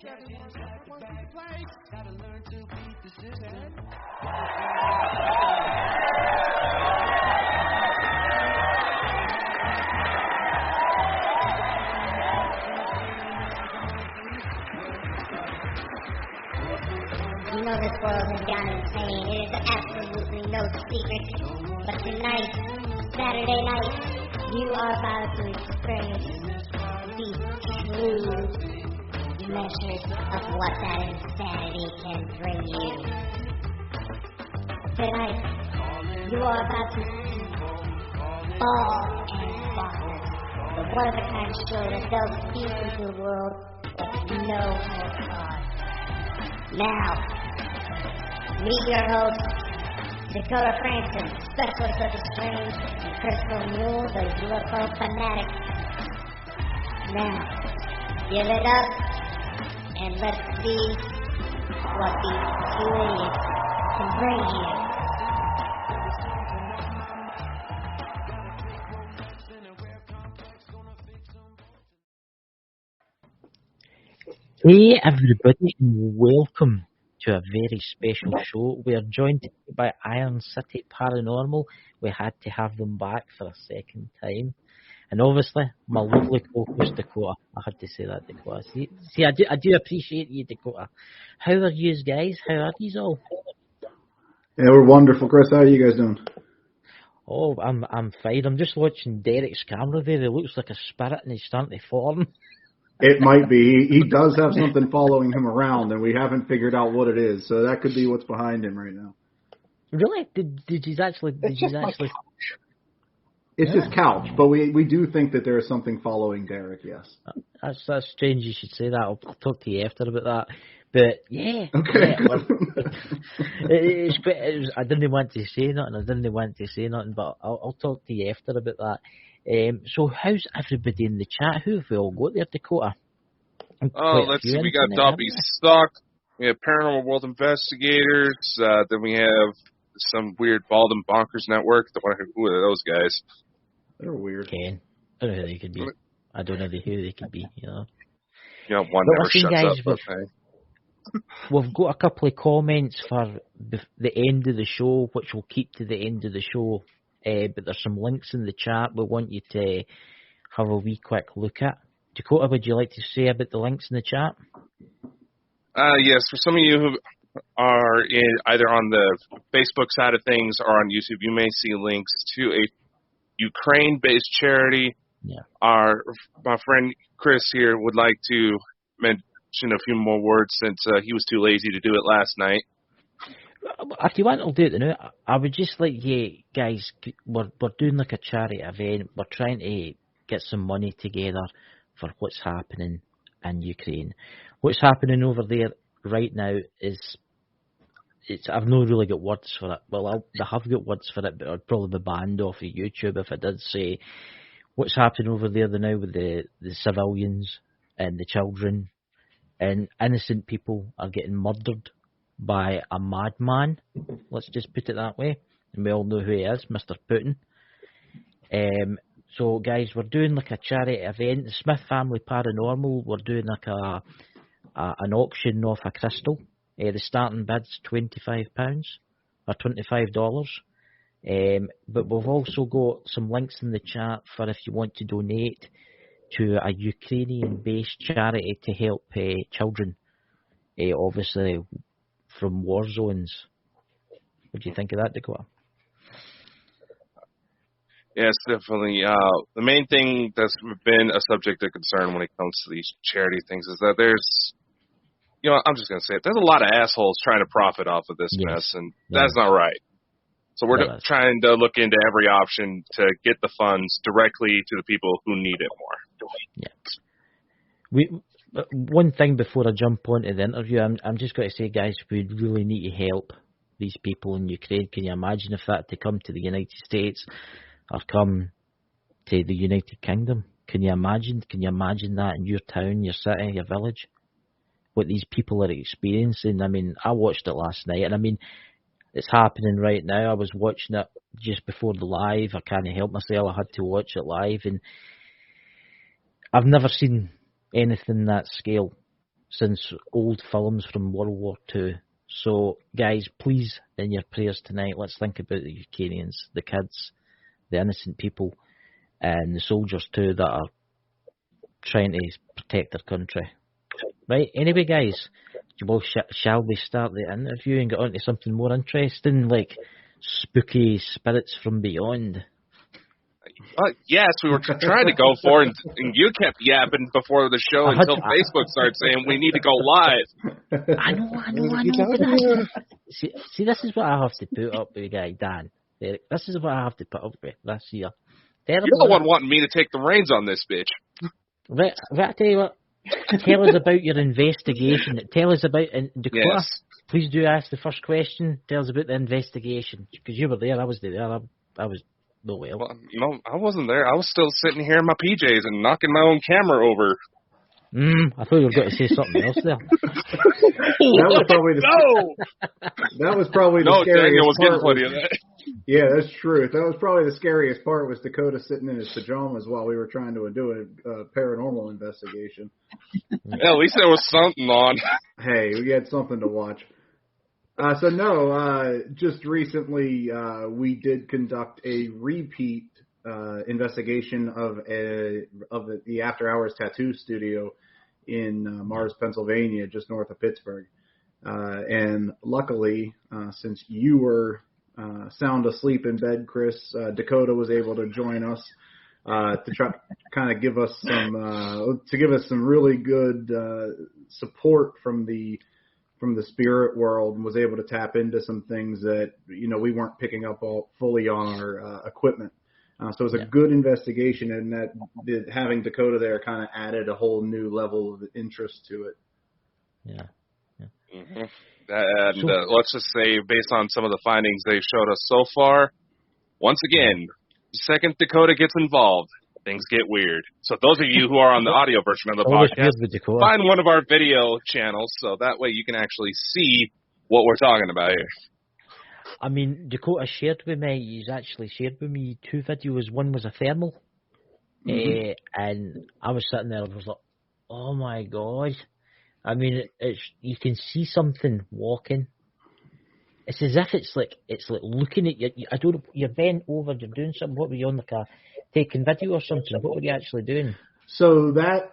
You know this world has gone insane. It is absolutely no secret. But tonight, Saturday night, you are about to experience the true measures of what that insanity can bring you. Tonight, you are about to see Bald and Bonkers, the one-of-a-kind show that delves deep into the world with no holds barred. Now, meet your host, Dakota Frandsen, specialist of the strange, and Crystal Moule, the UFO fanatic. Now, give it up, and let's see what these two idiots can bring you. Hey everybody, and welcome to a very special show. We are joined today by Iron City Paranormal. We had to have them back for a second time. And obviously, my lovely co-host Dakota. I had to say that, Dakota. See, I do appreciate you, Dakota. How are yous guys? How are yous all? Yeah, we're wonderful. Chris, how are you guys doing? Oh, I'm fine. I'm just watching Derek's camera there. It looks like a spirit and he's starting to form. It might be. He does have something following him around, and we haven't figured out what it is. So that could be what's behind him right now. Really? Did you actually? It's his couch, but we do think that there is something following Derek. Yes. That's strange. You should say that. I'll talk to you after about that. But yeah. Okay. Yeah, I didn't want to say nothing. But I'll talk to you after about that. So how's everybody in the chat? Who have we all got there, Dakota? Let's see. We got Dobby Stock. We have Paranormal World Investigators. Then we have some weird Bald and Bonkers Network. Who are those guys? They're weird. Ken. I don't know who they could be. I don't know who they could be, you know. Yeah, one but never shuts guys, up. We've got a couple of comments for the end of the show, which we'll keep to the end of the show. But there's some links in the chat we want you to have a wee quick look at. Dakota, would you like to say about the links in the chat? Yes, for some of you who are either on the Facebook side of things or on YouTube, you may see links to a Ukraine-based charity. Yeah. My friend Chris here would like to mention a few more words since he was too lazy to do it last night. If you want, I'll do it now. I would just like you guys, we're doing like a charity event. We're trying to get some money together for what's happening in Ukraine. What's happening over there right now is, I've not really got words for it. Well, I have got words for it, but I'd probably be banned off of YouTube if I did say what's happening over there now with the civilians and the children and innocent people are getting murdered by a madman, let's just put it that way, and we all know who he is, Mr. Putin. So guys, we're doing like a charity event, the Smith Family Paranormal. We're doing like an auction off a crystal. The starting bid's £25 or $25. But we've also got some links in the chat for if you want to donate to a Ukrainian-based charity to help children, obviously from war zones. What do you think of that, Dakota? Yes, definitely. The main thing that's been a subject of concern when it comes to these charity things is that there's, I'm just going to say it, there's a lot of assholes trying to profit off of this mess, and that's not right. So we're trying to look into every option to get the funds directly to the people who need it more. Yeah. One thing before I jump onto the interview, I'm just going to say, guys, we really need to help these people in Ukraine. Can you imagine if that had to come to the United States or come to the United Kingdom? Can you imagine that in your town, your city, your village? What these people are experiencing. I mean, I watched it last night, and I mean, it's happening right now. I was watching it just before the live. I can't help myself. I had to watch it live, and I've never seen anything that scale since old films from World War II. So, guys, please, in your prayers tonight, let's think about the Ukrainians, the kids, the innocent people, and the soldiers too that are trying to protect their country. Right, anyway, guys, well, shall we start the interview and get on to something more interesting, like spooky spirits from beyond? Yes, we were trying to go for it, and you kept yapping before the show until Facebook started saying we need to go live. I know. But see, this is what I have to put up with, guy Dan. This is what I have to put up with this year. You're the one wanting me to take the reins on this bitch. Right, I tell you what. Tell us about your investigation. Tell us about Dakota. Yes. Please do ask the first question. Tell us about the investigation because you were there. I was there. I was nowhere. Well, no, I wasn't there. I was still sitting here in my PJs and knocking my own camera over. I thought you were going to say something else there. That was probably the no, scariest Daniel was part. Getting plenty of that. Yeah, that's true. That was probably the scariest part was Dakota sitting in his pajamas while we were trying to do a paranormal investigation. Yeah, at least there was something on. Hey, we had something to watch. Just recently we did conduct a repeat investigation of the After Hours Tattoo Studio in Mars, Pennsylvania, just north of Pittsburgh. And luckily, since you were sound asleep in bed, Chris, Dakota was able to join us to try to kind of give us some really good support from the spirit world, and was able to tap into some things that we weren't picking up fully on our equipment. So it was a good investigation, and that having Dakota there kind of added a whole new level of interest to it. Yeah. Mm-hmm. And let's just say, based on some of the findings they showed us so far, once again, the second Dakota gets involved, things get weird. So those of you who are on the audio version of the podcast, find one of our video channels so that way you can actually see what we're talking about here. I mean, Dakota shared with me, he's actually shared with me 2 videos. One was a thermal, and I was sitting there and was like, oh my God. I mean, you can see something walking. It's as if it's like looking at you. I don't know, you're bent over, you're doing something. What were you on, like taking video or something? What were you actually doing? So the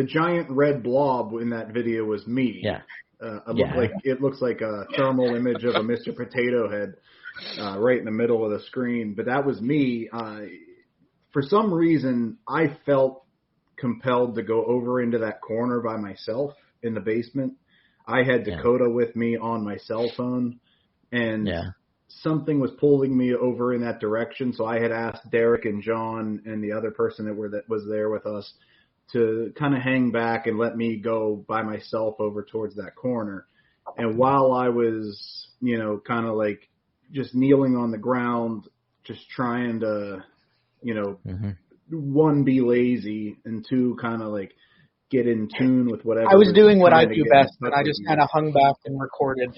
giant red blob in that video was me. Yeah. It looks like a thermal image of a Mr. Potato Head right in the middle of the screen. But that was me. For some reason, I felt compelled to go over into that corner by myself in the basement. I had Dakota with me on my cell phone, and something was pulling me over in that direction. So I had asked Derek and John and the other person that was there with us to kind of hang back and let me go by myself over towards that corner. And while I was, kind of like just kneeling on the ground, just trying to, one, be lazy, and two, kind of like get in tune with whatever. I was doing what I do best, and I just kind of hung back and recorded.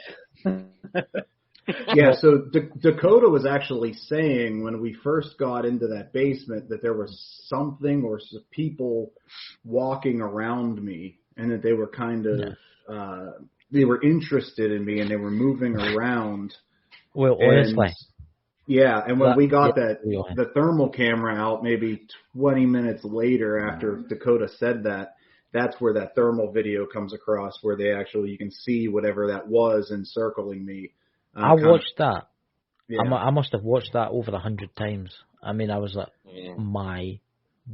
Yeah, so Dakota was actually saying when we first got into that basement that there was something or some people walking around me, and that they were kind of they were interested in me, and they were moving around. Well, honestly. Yeah, and when we got the thermal camera out maybe 20 minutes later after Dakota said that, that's where that thermal video comes across, where you can see whatever that was encircling me. I watched that. Yeah. I must have watched that over 100 times. I mean, I was like, my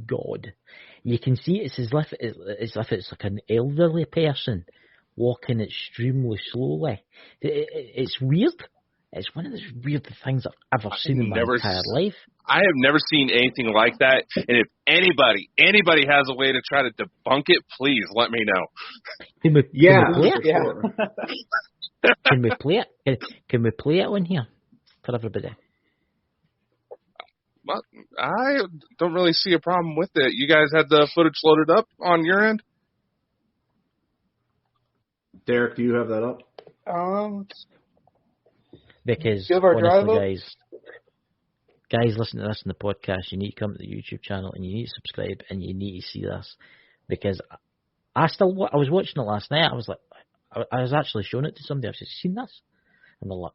God. You can see it's as if it's like an elderly person walking extremely slowly. It's weird. It's one of those weird things I've ever seen in my entire life. I have never seen anything like that. And if anybody has a way to try to debunk it, please let me know. Can we play it? Sure. Can we play it? Can we play it on here for everybody? Well, I don't really see a problem with it. You guys had the footage loaded up on your end? Derek, do you have that up? Because honestly, guys, listen to this in the podcast. You need to come to the YouTube channel and you need to subscribe and you need to see this, because I was watching it last night. I was like, I was actually showing it to somebody. I was just seen this, and they're like,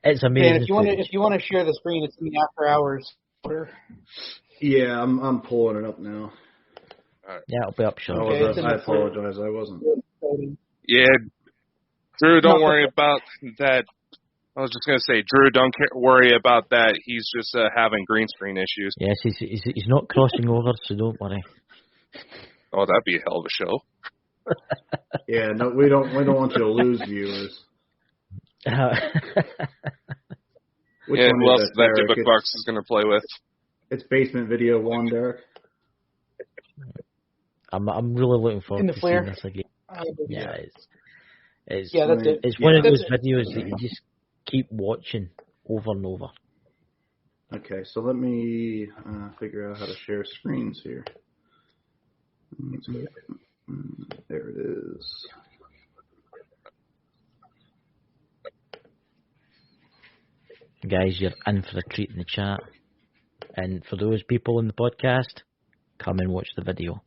it's amazing. And if you want to share the screen, it's the after hours. Yeah, I'm pulling it up now. All right. Yeah, it'll be up shortly. Okay, I apologize. I wasn't. Yeah, Drew, don't worry about that. I was just going to say, Drew, don't worry about that. He's just having green screen issues. Yes, he's not crossing over, so don't worry. Oh, that'd be a hell of a show. Yeah, no, we don't want you to lose viewers. Who else is that Dybbuk Box is going to play with? It's Basement Video 1, Derek. I'm really looking forward to seeing this again. Yeah, it's that's it. It's one of those videos that you just keep watching over and over. Okay, so let me figure out how to share screens here. There it is. Guys, you're in for a treat in the chat. And for those people in the podcast, come and watch the video.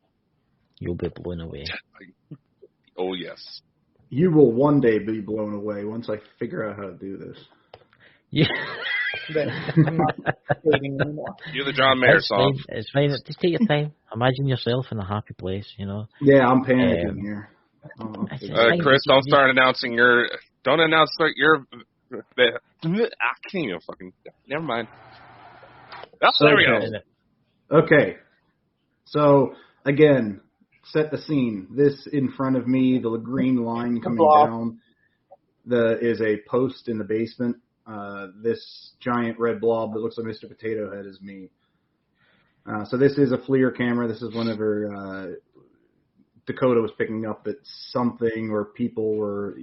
You'll be blown away. Oh, yes. You will one day be blown away once I figure out how to do this. Yeah. I'm not dating anymore. You're the John Mayer song. It's fine. Just take your time. Imagine yourself in a happy place, you know. Yeah, I'm panicking here. Chris, don't start announcing your... Don't announce your... I can't even fucking... Never mind. Oh, there we go. Okay. So, again, set the scene. This in front of me, the green line coming down, is a post in the basement. This giant red blob that looks like Mr. Potato Head is me. So this is a FLIR camera. This is whenever Dakota was picking up that something or people were,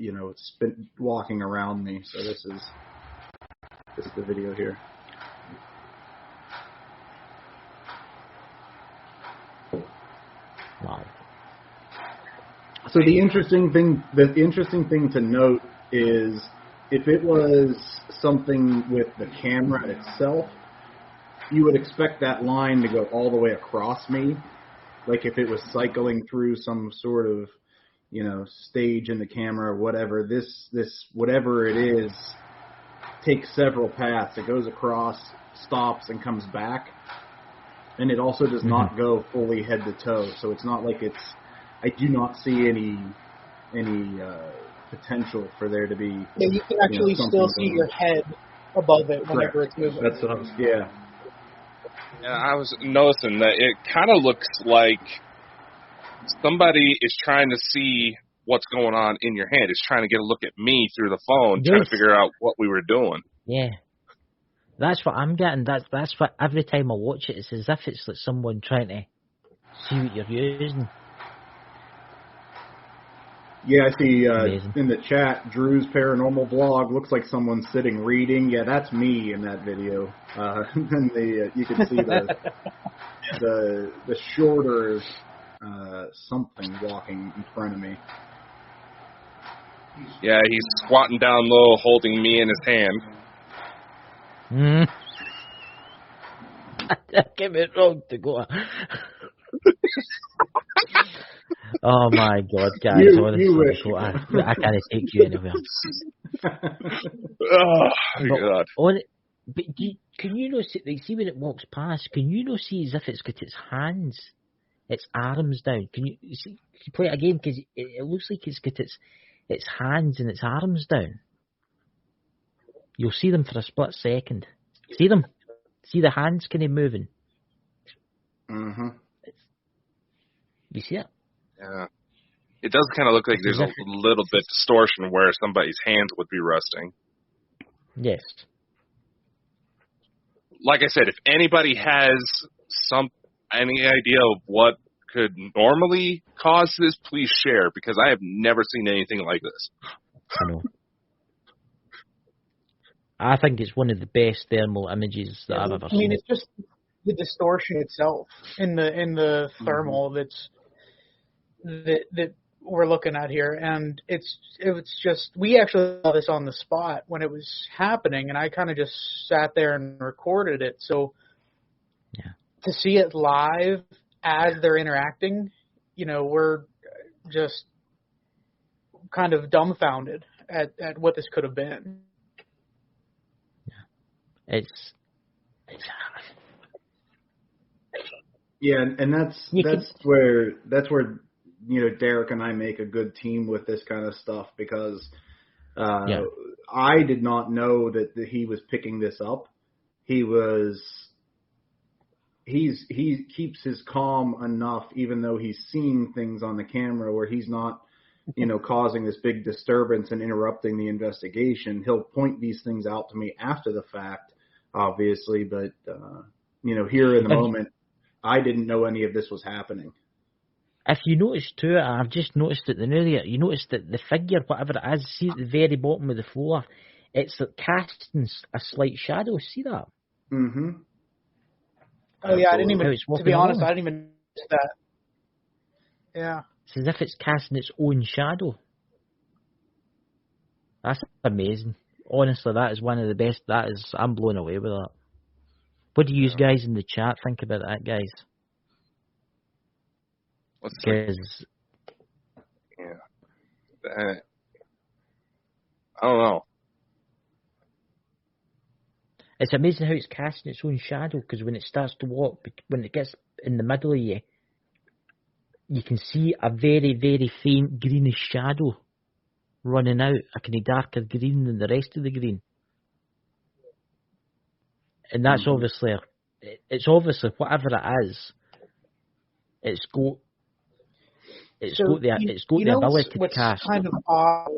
walking around me. So this is the video here. Wow. So the interesting thing to note is if it was something with the camera itself, you would expect that line to go all the way across me. Like if it was cycling through some sort of, stage in the camera or whatever, this whatever it is takes several paths. It goes across, stops, and comes back. And it also does not go fully head to toe. So it's not like I do not see any potential for there to be. Yeah, you can actually still see your head above it whenever it's moving. That's what yeah. Yeah, I was noticing that it kind of looks like somebody is trying to see what's going on in your hand. It's trying to get a look at me through the phone, trying to figure out what we were doing. Yeah. That's what I'm getting. That's what every time I watch it, it's as if it's like someone trying to see what you're using. Yeah, I see in the chat, Drew's paranormal vlog looks like someone sitting reading. Yeah, that's me in that video. And you can see the shorter something walking in front of me. Yeah, he's squatting down low, holding me in his hand. Give it wrong to go. Oh my God, guys! Honestly, I can't take you anywhere. Oh God! But can you not see when it walks past? Can you not see as if it's got its hands, its arms down? Can you see? Can you play it again? Because it looks like it's got its hands and its arms down. You'll see them for a split second. See them? See the hands kind of moving? Mm-hmm. You see it? Yeah. It does kind of look like there's a little bit distortion where somebody's hands would be resting. Yes. Like I said, if anybody has any idea of what could normally cause this, please share, because I have never seen anything like this. I know. I think it's one of the best thermal images that I've ever seen. I mean, it's just the distortion itself in the thermal that we're looking at here, and it's just, we actually saw this on the spot when it was happening, and I kind of just sat there and recorded it. So, yeah, to see it live as they're interacting, we're just kind of dumbfounded at what this could have been. It's yeah, and that's where Derek and I make a good team with this kind of stuff, because I did not know that he was picking this up. He keeps his calm enough, even though he's seeing things on the camera where he's not, causing this big disturbance and interrupting the investigation. He'll point these things out to me after the fact, obviously, but here in the moment, I didn't know any of this was happening. If you notice too, I've just noticed it the new year. You notice that the figure, whatever it is, see at the very bottom of the floor, it's casting a slight shadow. See that? Mm-hmm. Oh yeah, I didn't even. To be honest, I didn't even notice that. Yeah. It's as if it's casting its own shadow. That's amazing. Honestly, that is one of the best. I'm blown away with that. What do you guys in the chat think about that, guys? Because I don't know. It's amazing how it's casting its own shadow, because when it starts to walk, when it gets in the middle of you, you can see a very, very faint greenish shadow running out, a kind of darker green than the rest of the green. And that's obviously whatever it is, it's got the ability to cast. What's kind of odd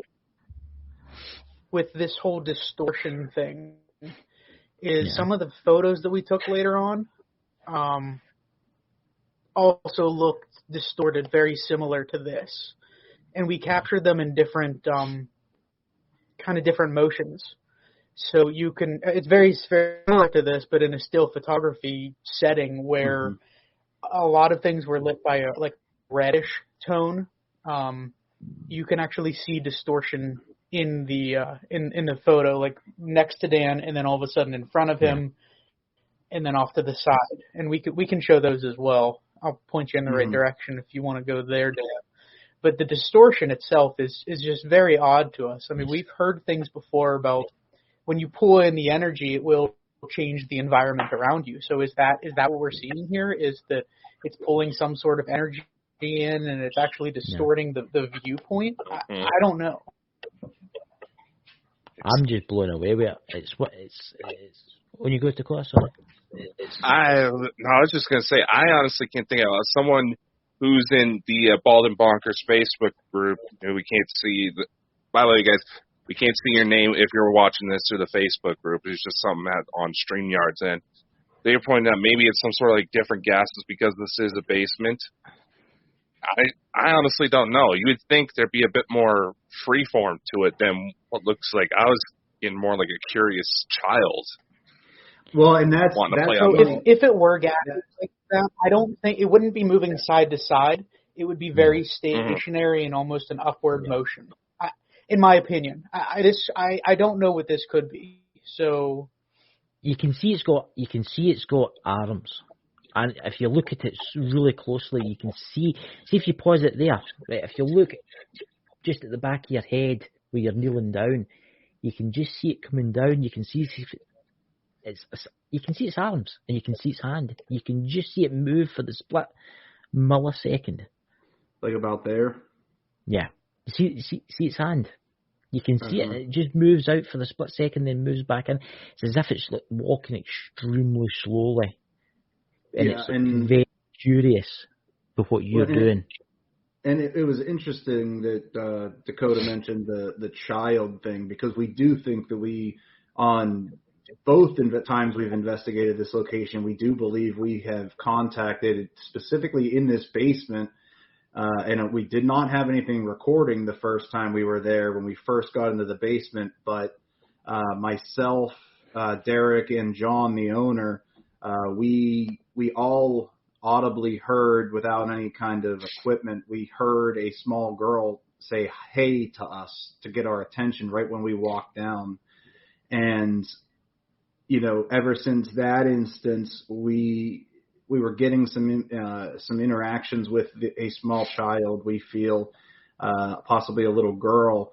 with this whole distortion thing is some of the photos that we took later on also looked distorted, very similar to this. And we captured them in different kind of different motions. So you can, it's very similar to this, but in a still photography setting where a lot of things were lit by a reddish tone. You can actually see distortion in the photo, like next to Dan, and then all of a sudden in front of him, and then off to the side. And we can show those as well. I'll point you in the right direction if you want to go there, Dan. But the distortion itself is just very odd to us. I mean, we've heard things before about when you pull in the energy, it will change the environment around you. So is that what we're seeing here? Is that it's pulling some sort of energy in and it's actually distorting the viewpoint? I don't know. I'm just blown away with it. It's when you go to class. I was just gonna say, I honestly can't think of someone who's in the Bald and Bonkers Facebook group. We can't see. By the way, guys, we can't see your name if you're watching this through the Facebook group. It's just something on StreamYards, and they were pointing out maybe it's some sort of different gases because this is a basement. I honestly don't know. You would think there'd be a bit more freeform to it than what looks like. I was getting more like a curious child. Well, and that's so if it were gases like that, I don't think it wouldn't be moving side to side. It would be very stationary and almost an upward motion. In my opinion, I don't know what this could be. So you can see it's got arms. And if you look at it really closely, you can see if you pause it there, right, if you look just at the back of your head where you're kneeling down, you can just see it coming down. You can see its arms and you can see its hand. You can just see it move for the split millisecond. Like about there? Yeah. You see its hand. You can see it. It just moves out for the split second, then moves back in. It's as if it's walking extremely slowly. And it's very curious with what you're doing. And it was interesting that Dakota mentioned the child thing, because we do think that on both times we've investigated this location, we do believe we have contacted, specifically in this basement, and we did not have anything recording the first time we were there when we first got into the basement, but myself, Derek, and John, the owner, we all audibly heard, without any kind of equipment, we heard a small girl say hey to us to get our attention right when we walked down. And, ever since that instance, we we were getting some interactions with a small child. We feel possibly a little girl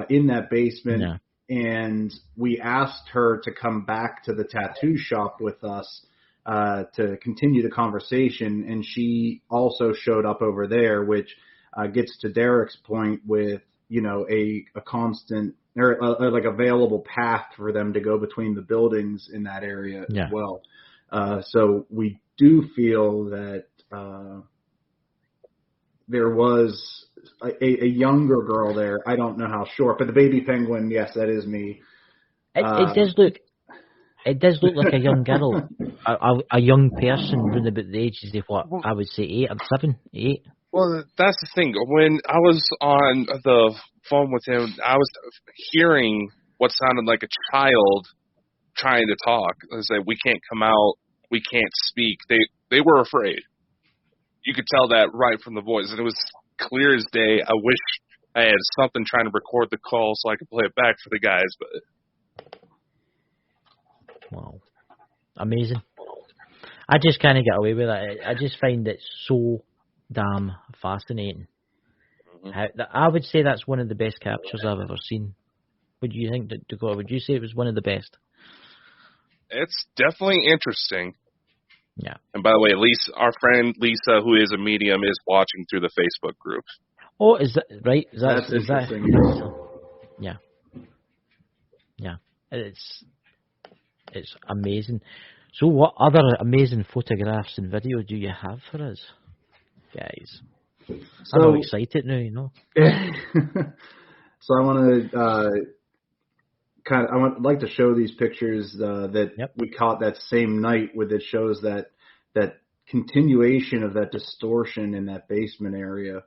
in that basement. Yeah. And we asked her to come back to the tattoo shop with us to continue the conversation, and she also showed up over there, which gets to Derek's point with, you know, a constant or like available path for them to go between the buildings in that area as well. So we do feel that there was a younger girl there. I don't know how short, but the baby penguin, yes, that is me. It does look like a young girl, a young person, around about the ages of what I would say 8 or 7, 8. Well, that's the thing. When I was on the phone with him, I was hearing what sounded like a child trying to talk. They said, "We can't come out. We can't speak." They were afraid. You could tell that right from the voice, and it was clear as day. I wish I had something trying to record the call so I could play it back for the guys, but Wow, amazing! I just can't get away with it. I just find it so damn fascinating. I would say that's one of the best captures I've ever seen. Would you think, Dakota? Would you say it was one of the best? it's definitely interesting. Yeah. And by the way, Lisa, our friend Lisa, who is a medium, is watching through the Facebook group. Oh, is that right? That's interesting. Yeah. Yeah. It's amazing. So what other amazing photographs and video do you have for us, guys? I'm all excited now, you know. So I want to I would like to show these pictures that we caught that same night, with it shows that continuation of that distortion in that basement area.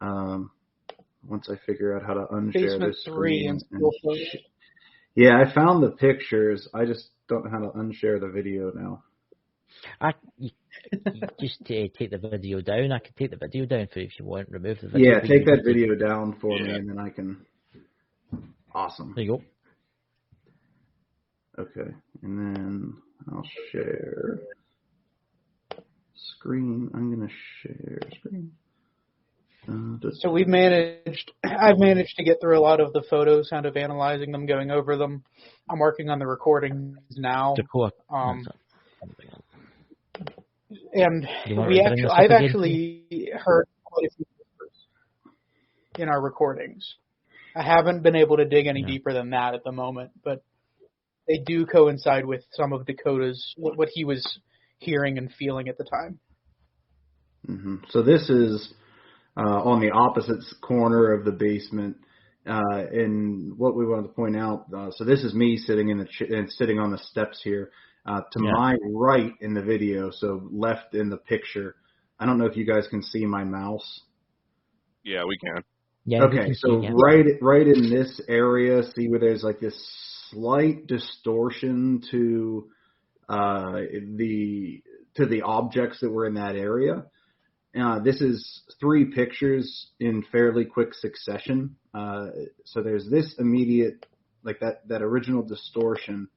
Once I figure out how to unshare Basement this 3 screen. and Yeah, I found the pictures. I just don't know how to unshare the video now. You just take the video down. I can take the video down for you if you want. Remove the video. Yeah, take that video down for me, and then I can. Awesome. There you go. Okay, and then I'll share screen. I'm gonna share screen. So I've managed to get through a lot of the photos, kind of analyzing them, going over them. I'm working on the recordings now. And I've actually heard quite a few whispers in our recordings. I haven't been able to dig any deeper than that at the moment, but they do coincide with some of Dakota's, what he was hearing and feeling at the time. Mm-hmm. So this is on the opposite corner of the basement, and what we wanted to point out. So this is me sitting sitting on the steps here. To my right in the video, so left in the picture. I don't know if you guys can see my mouse. Yeah, we can. Yeah. Okay, so right in this area, see where there's like this slight distortion to the objects that were in that area. This is 3 pictures in fairly quick succession. So there's this immediate, like that original distortion.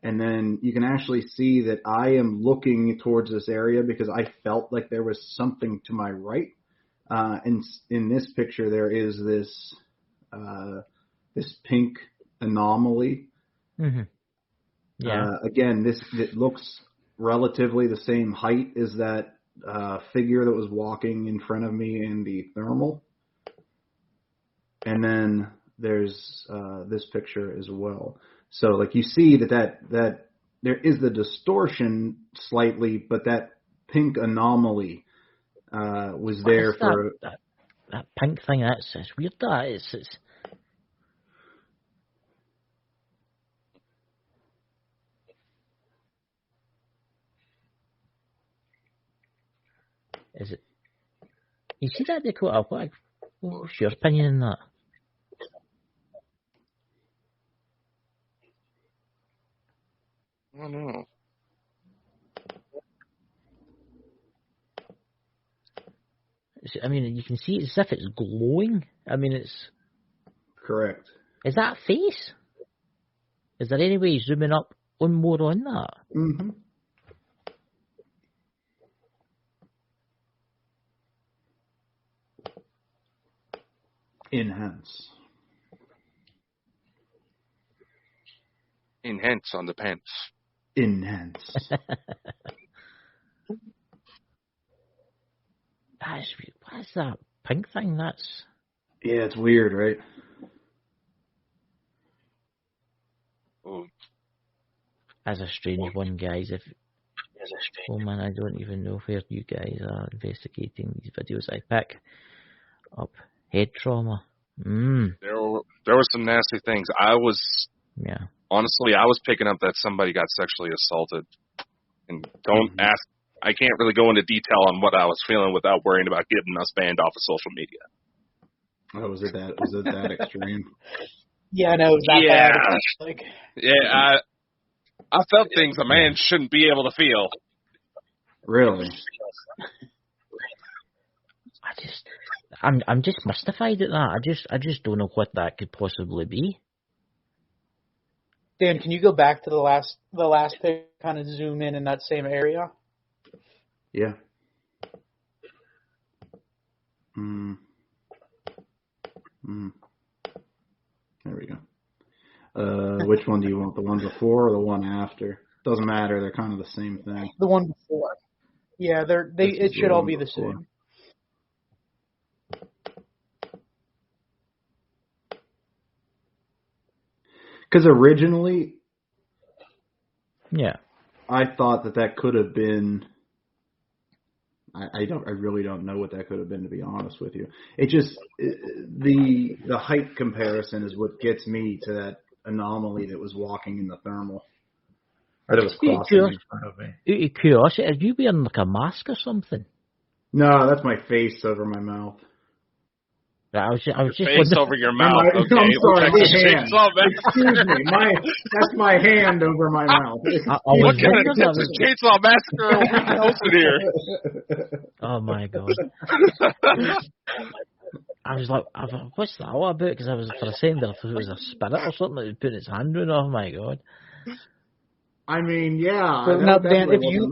And then you can actually see that I am looking towards this area because I felt like there was something to my right. And in this picture, there is this pink anomaly. Mm-hmm. Yeah. Again, it looks relatively the same height as that figure that was walking in front of me in the thermal. And then there's this picture as well. So, like, you see that there is the distortion slightly, but that pink anomaly was there for that pink thing. That's weird. That is. Is it? You see that, Dakota? What's your opinion on that? I don't know. I mean, you can see it as if it's glowing. I mean, it's... Correct. Is that a face? Is there any way zooming up one more on that? Mm-hmm. Enhance. Enhance on the pants. Enhance. What is that pink thing? That's... Yeah, it's weird, right? Oh, That's a strange one, guys. Oh man, I don't even know where you guys are investigating these videos. I pick up head trauma. there were some nasty things. Yeah. Honestly, I was picking up that somebody got sexually assaulted. And don't ask, I can't really go into detail on what I was feeling without worrying about getting us banned off of social media. Oh, was it that extreme? Yeah, no, it was that bad. Like, yeah, I felt things a man shouldn't be able to feel. Really? I'm just mystified at that. I just don't know what that could possibly be. Dan, can you go back to the last pic, kind of zoom in that same area? Yeah. There we go. Which one do you want? The one before or the one after? Doesn't matter. They're kind of the same thing. The one before. Yeah, it should all be the same. Because originally, yeah, I thought that could have been. I really don't know what that could have been, to be honest with you. It just the height comparison is what gets me to that anomaly that was walking in the thermal, or that was crossing in front of me. Out of curiosity, are you wearing like a mask or something? No, that's my face over my mouth. I was just face over your mouth. I'm sorry, my hand. Excuse me, that's my hand over my mouth. What kind of Texas Chainsaw Massacre are we hosting here? Oh my god! I was like, what's that all about? Because I was for a second there, I thought it was a spirit or something that was putting its hand around. Oh my god! I mean, yeah. So now, Dan, if you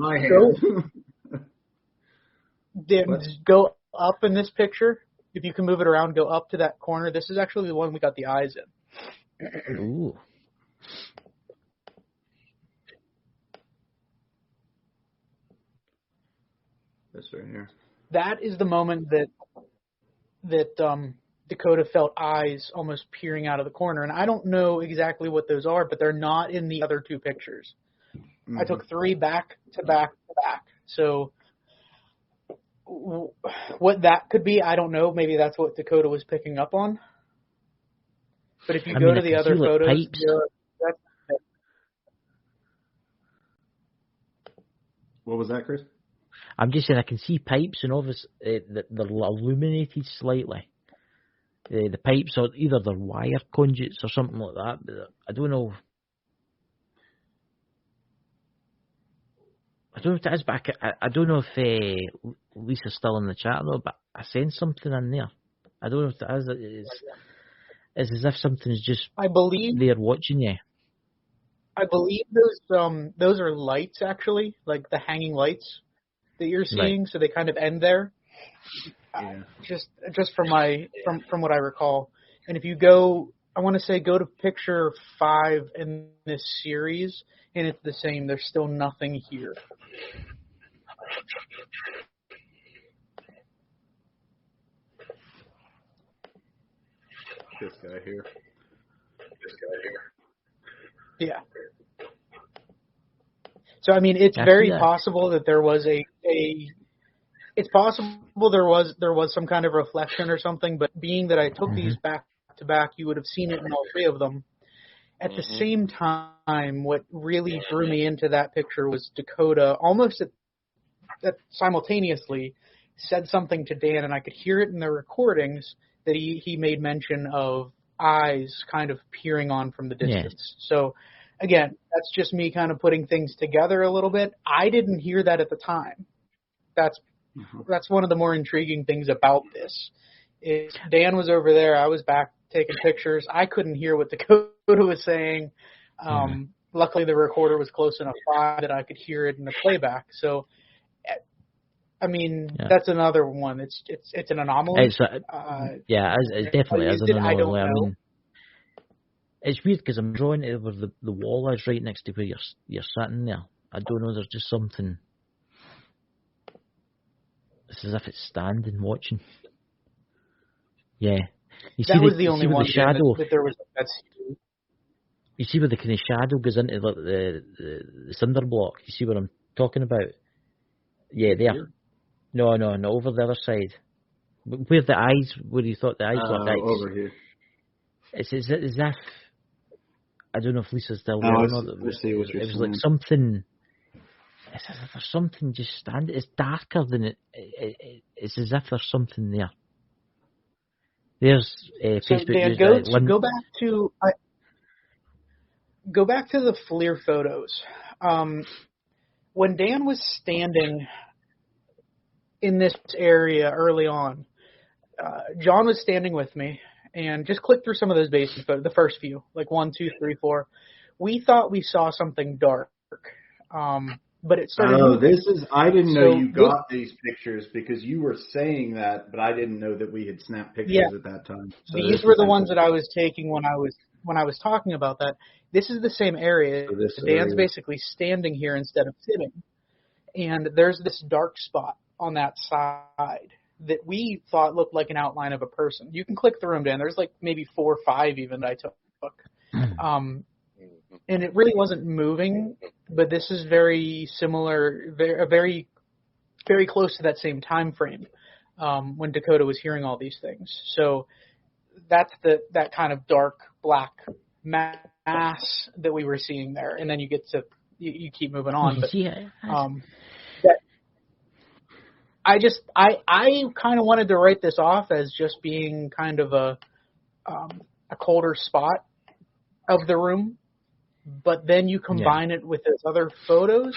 go up in this picture. If you can move it around, go up to that corner. This is actually the one we got the eyes in. Ooh. This right here. That is the moment that Dakota felt eyes almost peering out of the corner. And I don't know exactly what those are, but they're not in the other two pictures. Mm-hmm. I took 3 back to back to back. So what that could be, I don't know. Maybe that's what Dakota was picking up on. But if you go to the other photos, what was that, Chris? I'm just saying I can see pipes and obviously they're illuminated slightly. The pipes are either they're wire conduits or something like that. But I don't know. I don't know what it is, but I don't know if Lisa's still in the chat though, but I sense something in there. I don't know if it is. It's as if something's just there watching you. I believe those are lights actually, like the hanging lights that you're seeing, right. So they kind of end there. Yeah. Just from what I recall. And if you go, I want to say go to picture 5 in this series, and it's the same. There's still nothing here. This guy here. Yeah. So I mean, it's very possible that there was it's possible there was some kind of reflection or something. But being that I took these back to back, you would have seen it in all 3 of them. At the same time, what really drew me into that picture was Dakota almost that simultaneously said something to Dan, and I could hear it in the recordings that he made mention of eyes kind of peering on from the distance. Yeah. So, again, that's just me kind of putting things together a little bit. I didn't hear that at the time. That's one of the more intriguing things about this. Is Dan was over there, I was back taking pictures. I couldn't hear what Dakota was saying. Luckily, the recorder was close enough by that I could hear it in the playback. So I mean, that's another one. It's an anomaly. It's definitely is an anomaly. I don't know. I mean, it's weird because I'm drawing it where the wall is right next to where you're sitting there. I don't know. There's just something. It's as if it's standing, watching. Yeah. You see that was the only one the shadow. that there was. You see where the kind of shadow goes into the cinder block. You see what I'm talking about? Yeah, there. No, over the other side. Where the eyes, where you thought the eyes were. Over here. It's as if, I don't know if Lisa's still there or not. I see what you're It was saying. like something. It's as if there's something just standing. It's darker than it. It's as if there's something there. There's Facebook. So Dan, go back to the FLIR photos. When Dan was standing in this area early on, John was standing with me, and just click through some of those basic photos, the first few, like 1, 2, 3, 4. We thought we saw something dark, but it started. Oh, I didn't know you got these pictures because you were saying that, but I didn't know that we had snapped pictures at that time. So these were the ones that I was taking when I was talking about that. This is the same area. So Dan's basically standing here instead of sitting, and there's this dark spot on that side that we thought looked like an outline of a person. You can click through them, Dan. There's like maybe 4 or 5 even that I took. And it really wasn't moving, but this is very similar, very, very close to that same time frame when Dakota was hearing all these things. So that's that kind of dark black mass that we were seeing there, and then you get to you keep moving on. But I kind of wanted to write this off as just being kind of a colder spot of the room, but then you combine it with those other photos.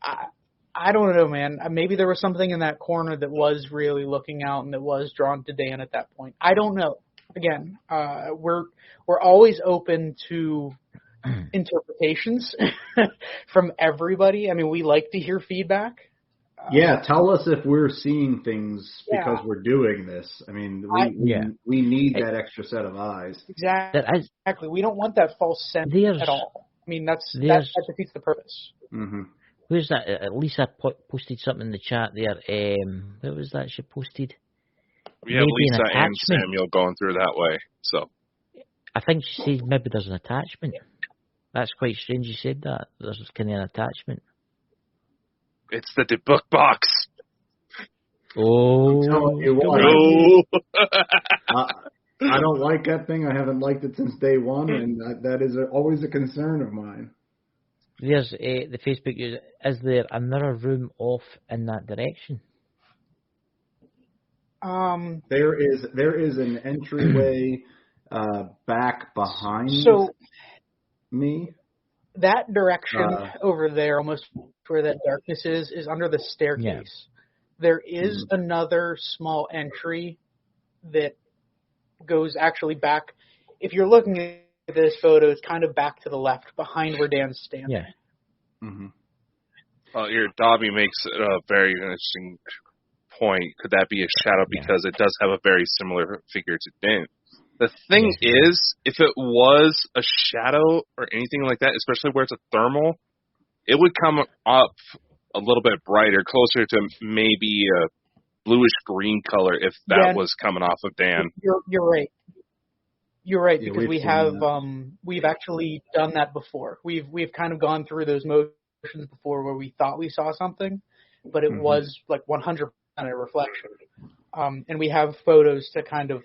I don't know, man. Maybe there was something in that corner that was really looking out and that was drawn to Dan at that point. I don't know. Again, we're always open to interpretations from everybody. I mean, we like to hear feedback. Tell us if we're seeing things because we're doing this. I mean, we need that extra set of eyes. Exactly. We don't want that false sense at all. I mean, that defeats the purpose. Mm-hmm. Where's that? Lisa posted something in the chat there. What was that she posted? We have Lisa and Samuel going through that way. So I think she said maybe there's an attachment. That's quite strange you said that. There's kind of an attachment. It's the book box. Oh, I'm telling you what. I don't like that thing. I haven't liked it since day one, and that is always a concern of mine. There's the Facebook user. Is there another room off in that direction? There is an entryway back behind me. That direction over there, almost where that darkness is under the staircase. Yeah. There is another small entry that goes actually back. If you're looking at this photo, it's kind of back to the left, behind where Dan's standing. Yeah. Mm-hmm. Your Dobby makes a very interesting point. Could that be a shadow? Because it does have a very similar figure to Dan. The thing is, if it was a shadow or anything like that, especially where it's a thermal, it would come up a little bit brighter, closer to maybe a bluish-green color if that was coming off of Dan. You're right. You're right, because we've actually done that before. We've kind of gone through those motions before where we thought we saw something, but it was like 100% a reflection. And we have photos to kind of,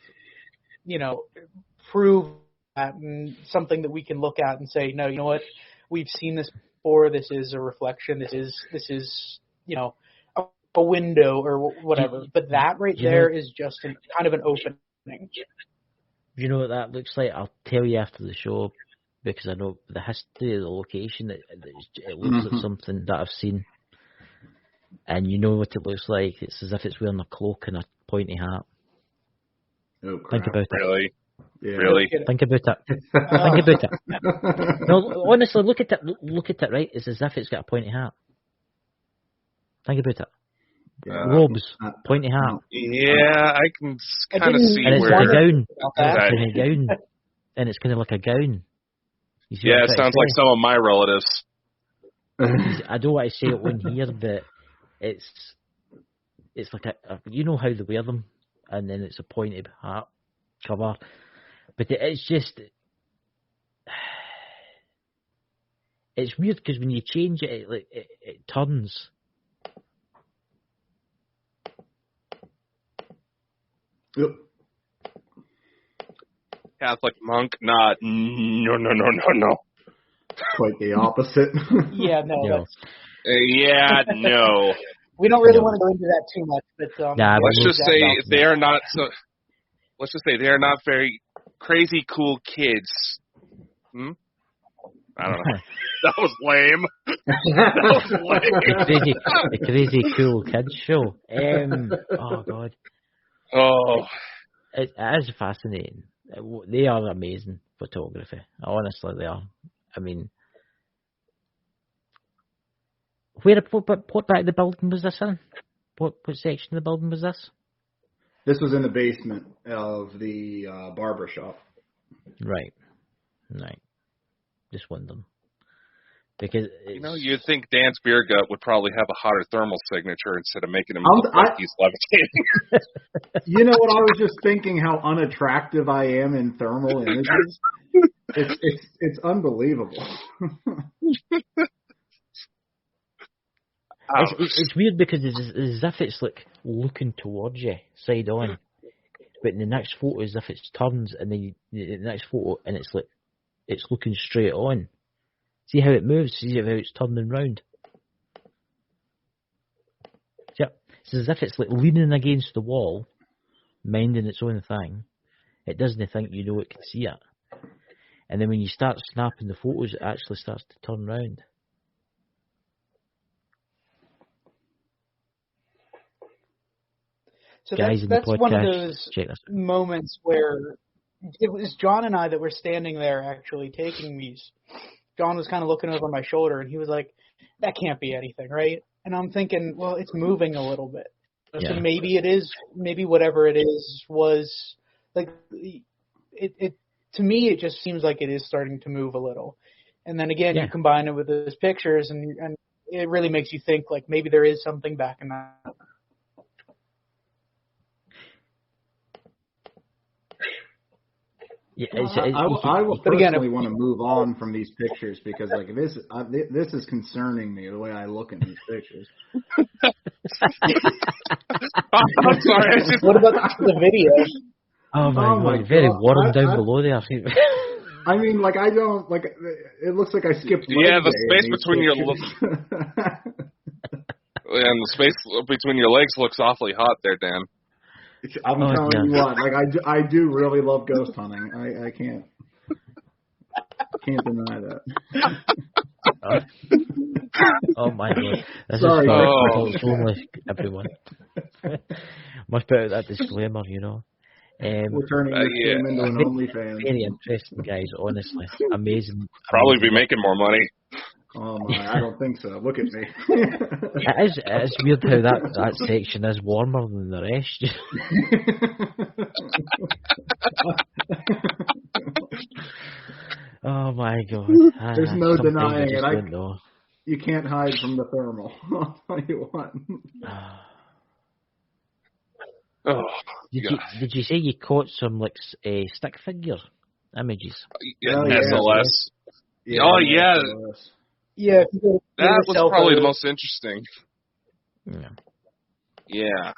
prove that, and something that we can look at and say, no, you know what, we've seen this before. This is a reflection. This is a window or whatever. But that right there is just kind of an opening. You know what that looks like? I'll tell you after the show, because I know the history of the location. It looks like something that I've seen. And you know what it looks like. It's as if it's wearing a cloak and a pointy hat. Oh, crap. Think about it. Really? Yeah. Really? Think about it. Think about it. No, honestly, look at it. Look at it. Right? It's as if it's got a pointy hat. Think about it. robes, pointy hat. Yeah, I can kind of see and where. It's a gown. That. It's a gown. And it's kind of like a gown. Yeah, it sounds like some of my relatives. I don't want to say it on here, but it's like you know how they wear them, and then it's a pointed hat cover. But it's just, it's weird because when you change it, it turns. Yep. Catholic monk? Nah, no. Quite the opposite. Yeah, no. No. Yeah, no. We don't really want to go into that too much, but let's just say they are not. So, let's just say they are not very crazy cool kids. I don't know. That was lame. The crazy cool kids show. Oh God. Oh. It is fascinating. They are amazing photography. Honestly, they are. I mean, what back of the building was this in? What section of the building was this? This was in the basement of the barber shop. Right. Just wondering. Because you'd think Dan's beer gut would probably have a hotter thermal signature instead of making him look like he's levitating. You know what? I was just thinking how unattractive I am in thermal images. It's unbelievable. It's weird because it's as if it's like looking towards you, side on. But in the next photo, as if it turns, and then the next photo, and it's like it's looking straight on. See how it moves? See how it's turning round? Yep. It's as if it's like leaning against the wall, minding its own thing. It doesn't think you know it can see it. And then when you start snapping the photos, it actually starts to turn round. So Guys that's in the podcast, one of those moments where it was John and I that were standing there actually taking these. John was kind of looking over my shoulder, and he was like, that can't be anything, right? And I'm thinking, well, it's moving a little bit. So maybe it is, maybe whatever it is was, like, it to me, it just seems like it is starting to move a little. And then again, you combine it with those pictures, and it really makes you think, like, maybe there is something back in that. Yeah, I will personally want to move on from these pictures because, like, this is concerning me the way I look at these pictures. I'm sorry. What about the video? Oh my God! Very warm down below there. I mean, like, I don't like. It looks like I skipped. Yeah, the space between your and the space between your legs looks awfully hot there, Dan. I'm telling you what, like I do really love ghost hunting. I can't deny that. Oh my God! This Sorry, is only everyone. Must put out that disclaimer, you know. We're turning this game into an OnlyFans. Very interesting, guys. Honestly, amazing. Probably be making more money. Oh my! I don't think so. Look at me. It is weird how that section is warmer than the rest. Oh my God! There's no denying it. You can't hide from the thermal. I'll tell you what. Did you say you caught some like stick figure images? SLS. Yeah, SLS. Yeah, that was probably the most interesting. Yeah.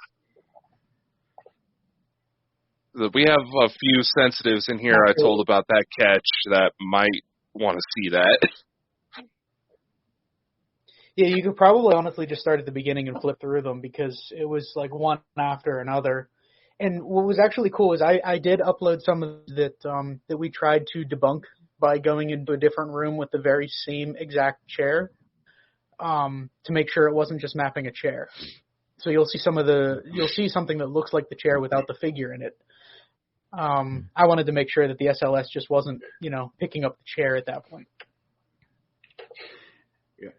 We have a few sensitives in here I told about that catch that might want to see that. Yeah, you could probably honestly just start at the beginning and flip through them because it was like one after another. And what was actually cool is I did upload some of that we tried to debunk by going into a different room with the very same exact chair to make sure it wasn't just mapping a chair. So you'll see something that looks like the chair without the figure in it. I wanted to make sure that the SLS just wasn't, picking up the chair at that point. Yeah.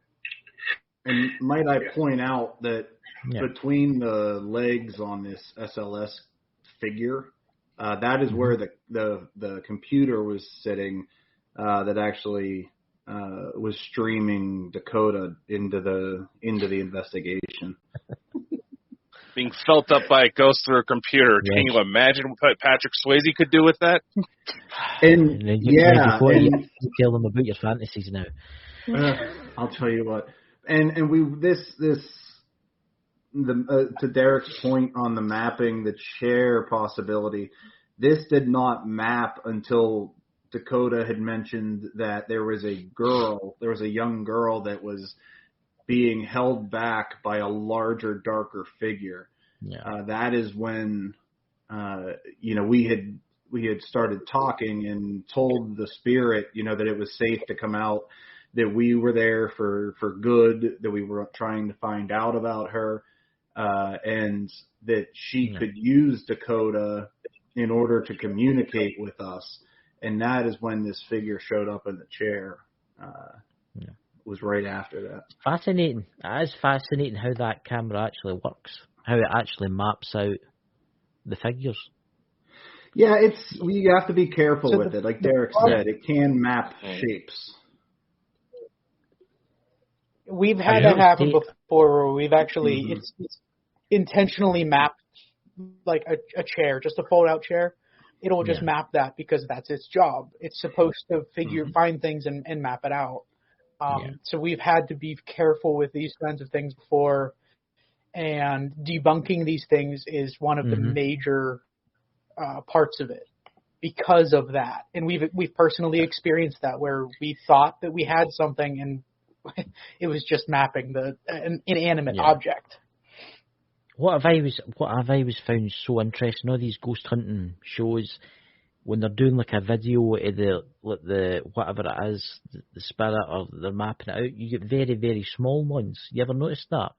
And might I point out that between the legs on this SLS figure, that is where the computer was sitting that actually was streaming Dakota into the investigation. Being felt up by a ghost through a computer. Yeah. Can you imagine what Patrick Swayze could do with that? And you tell them about your fantasies now. I'll tell you what. And we to Derek's point on the mapping, the chair possibility, this did not map until Dakota had mentioned that there was a young girl that was being held back by a larger, darker figure. Yeah. That is when, we had started talking and told the spirit, that it was safe to come out, that we were there for good, that we were trying to find out about her, and that she could use Dakota in order to communicate with us. And that is when this figure showed up in the chair. Was right after that. Fascinating. It is fascinating how that camera actually works, how it actually maps out the figures. Yeah, you have to be careful with it. Like Derek said, it can map shapes. We've had that happen before where we've actually it's intentionally mapped like a chair, just a fold-out chair. It'll just map that because that's its job. It's supposed to find things and map it out. So we've had to be careful with these kinds of things before, and debunking these things is one of the major parts of it because of that. And we've personally experienced that where we thought that we had something and it was just mapping an inanimate object. What have I always found so interesting, all these ghost hunting shows, when they're doing like a video of the whatever it is, the spirit, or they're mapping it out, you get very, very small ones. You ever noticed that?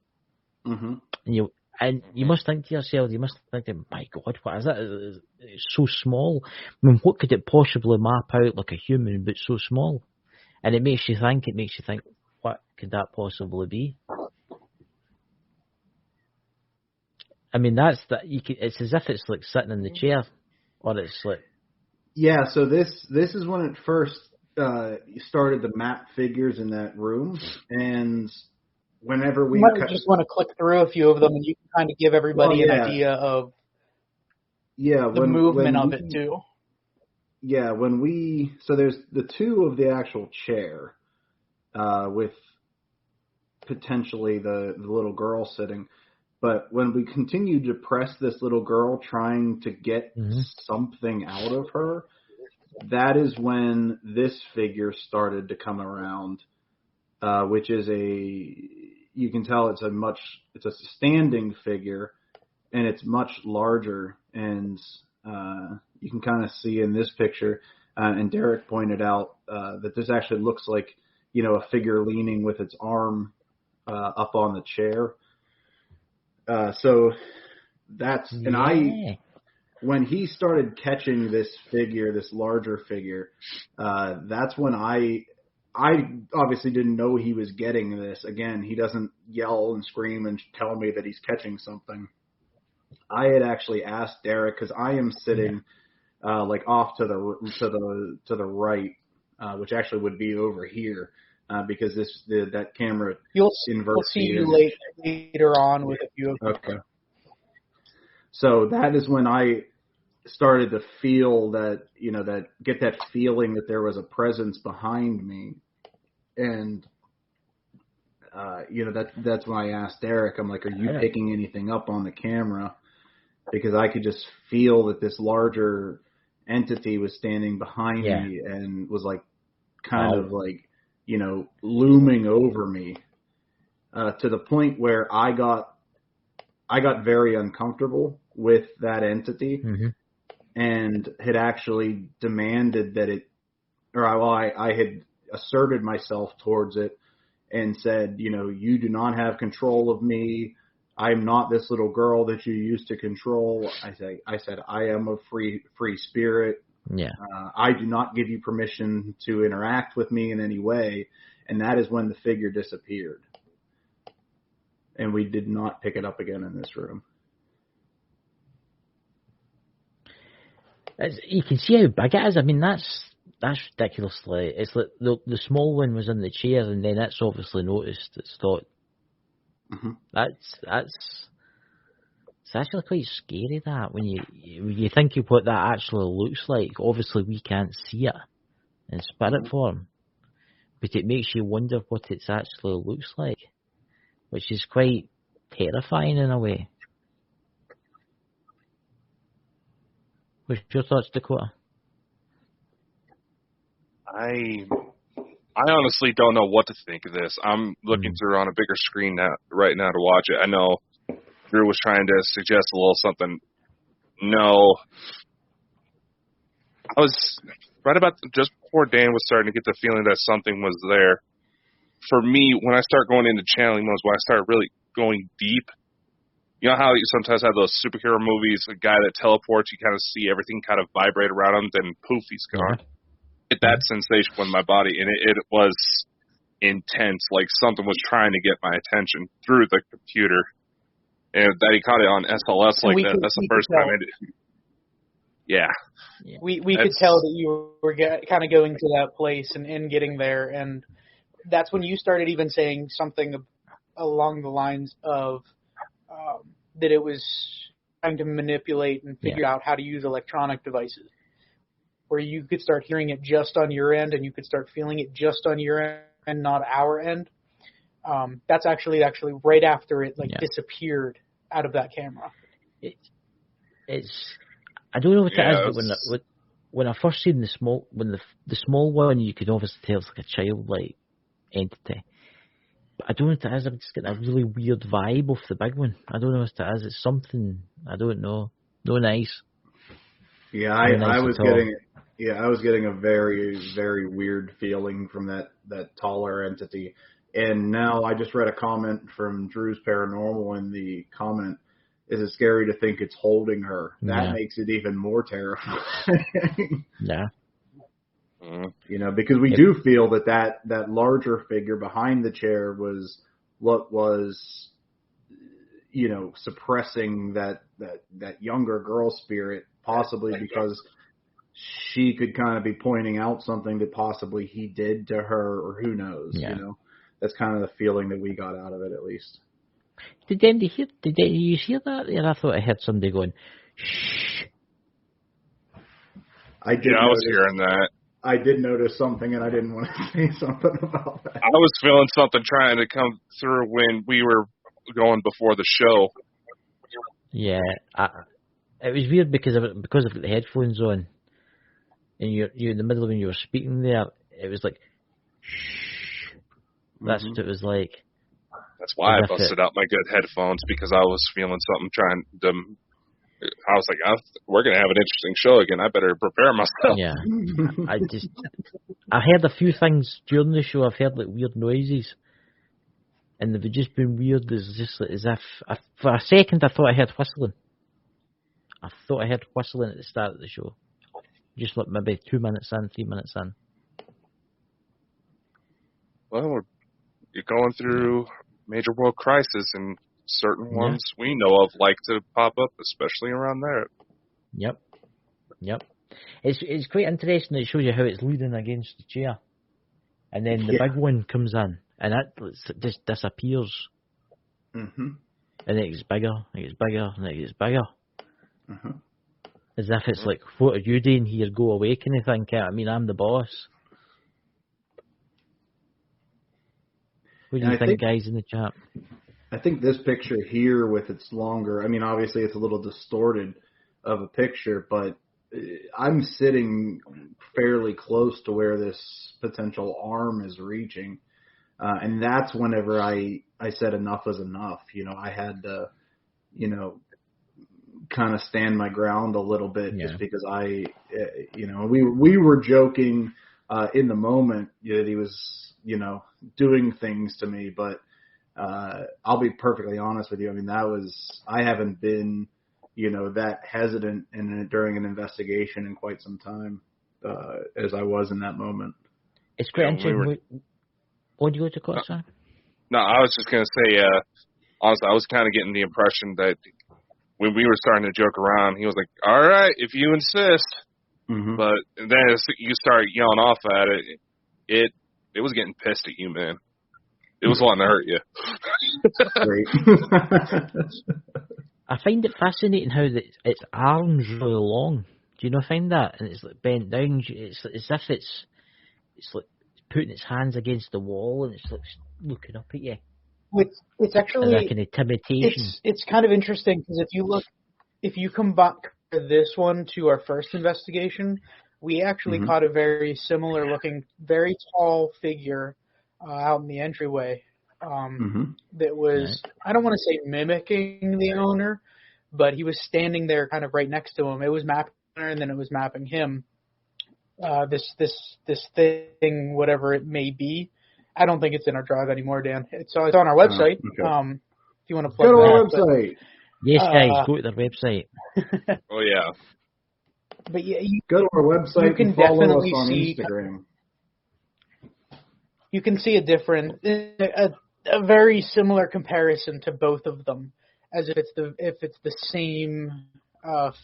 Mm-hmm. And you must think to yourself, my God, what is that? It's so small. I mean, what could it possibly map out like a human, but so small? And it makes you think, what could that possibly be? I mean, it's as if it's like sitting in the chair, or it's like. Yeah, so this is when it first started to map figures in that room, and whenever we just want to click through a few of them, and you can kind of give everybody an idea of the movement of it too. Yeah, so there's the two of the actual chair with potentially the little girl sitting. But when we continued to press this little girl trying to get something out of her, that is when this figure started to come around, which is you can tell it's a standing figure, and it's much larger. And you can kind of see in this picture, and Derek pointed out that this actually looks like, a figure leaning with its arm up on the chair. So that's, and when he started catching this figure, this larger figure, that's when I obviously didn't know he was getting this. Again, he doesn't yell and scream and tell me that he's catching something. I had actually asked Derek, because I am sitting like off to the right, which actually would be over here. Because that camera inverts. We'll see you later on with a few of them. Okay. So that is when I started to feel that, get that feeling that there was a presence behind me. And, that's when I asked Derek, I'm like, are you picking anything up on the camera? Because I could just feel that this larger entity was standing behind me and was like, kind of like, looming over me, to the point where I got very uncomfortable with that entity, and had actually demanded that I had asserted myself towards it and said, you do not have control of me. I'm not this little girl that you used to control. I said, I am a free spirit. Yeah. I do not give you permission to interact with me in any way. And that is when the figure disappeared. and we did not pick it up again in this room. You can see how big it is. I mean, that's ridiculously. It's like the small one was in the chair, and then it's obviously noticed. It's thought it's actually quite scary, that when you think of what that actually looks like. Obviously, we can't see it in spirit form, but it makes you wonder what it actually looks like, which is quite terrifying in a way. What's your thoughts, Dakota? I honestly don't know what to think of this. I'm looking through on a bigger screen right now to watch it. I know Drew was trying to suggest a little something. No. I was right about just before Dan was starting to get the feeling that something was there. For me, when I start going into channeling modes, when I start really going deep, you know how you sometimes have those superhero movies, a guy that teleports, you kind of see everything kind of vibrate around him, then poof, he's gone. Get that sensation in my body, and it was intense, like something was trying to get my attention through the computer. And that he caught it on SLS like that, that's the first time I did. Yeah. We could tell that you were kind of going to that place and getting there, and that's when you started even saying something along the lines of that it was trying to manipulate and figure out how to use electronic devices, where you could start hearing it just on your end and you could start feeling it just on your end and not our end. That's actually right after it disappeared out of that camera. It's I don't know what it is, but when I first seen the small one, you could obviously tell it's like a childlike entity. But I don't know what it is. I'm just getting a really weird vibe off the big one. I don't know what it is. It's something I don't know. No nice. Yeah, I was getting a very, very weird feeling from that taller entity. And now I just read a comment from Drew's Paranormal in the comment, is it scary to think it's holding her? That makes it even more terrifying. Yeah. You know, because we do feel that larger figure behind the chair was what was, you know, suppressing that younger girl spirit, possibly because she could kind of be pointing out something that possibly he did to her, or who knows, you know. That's kind of the feeling that we got out of it, at least. Did you hear that? Yeah, I thought I heard somebody going, shh. I was hearing that. I did notice something, and I didn't want to say something about that. I was feeling something trying to come through when we were going before the show. Yeah, it was weird because I've got the headphones on, and you're in the middle of when you were speaking there. It was like, shh. That's what it was like. That's why I busted out my good headphones, because I was feeling something trying to. I was like, we're going to have an interesting show again. I better prepare myself. Yeah. I heard a few things during the show. I've heard like weird noises. And they've just been weird. As if, for a second, I thought I heard whistling. I thought I heard whistling at the start of the show. Just like maybe 2 minutes in, 3 minutes in. Well, you're going through major world crisis, and certain ones we know of like to pop up, especially around there. Yep. It's quite interesting. It shows you how it's leaning against the chair, and then the big one comes in, and it just disappears. And it gets bigger, and it gets bigger, and it gets bigger. As if it's like, what are you doing here? Go away, kind of thing. I mean, I'm the boss. What do you think, guys, in the chat? I think this picture here with its longer, I mean, obviously it's a little distorted of a picture, but I'm sitting fairly close to where this potential arm is reaching. And that's whenever I said enough is enough. You know, I had to, you know, kind of stand my ground a little bit just because we were joking in the moment that he was, you know, doing things to me, but I'll be perfectly honest with you. I mean, I haven't been, you know, that hesitant during an investigation in quite some time as I was in that moment. It's quite interesting. What do you want to call it, sir? No, I was just going to say, honestly, I was kind of getting the impression that when we were starting to joke around, he was like, "All right, if you insist." Mm-hmm. But then as you start yelling off at it was getting pissed at you, man. It was wanting to hurt you. Great. I find it fascinating how its arms really long. Do you not find that? And it's like bent down. It's as if it's like putting its hands against the wall and it's like looking up at you. It's actually like an intimidation. It's kind of interesting because if you come back this one to our first investigation, we actually caught a very similar looking, very tall figure out in the entryway. That was, I don't want to say mimicking the owner, but he was standing there kind of right next to him. It was mapping her and then it was mapping him. This thing, whatever it may be. I don't think it's in our drive anymore, Dan. It's on our website. Okay. If you want to plug go to our that, website. Yes, guys, go to their website. Oh, yeah. But yeah, Go to our website you can and follow us definitely on see Instagram. You can see a very similar comparison to both of them, as if it's the same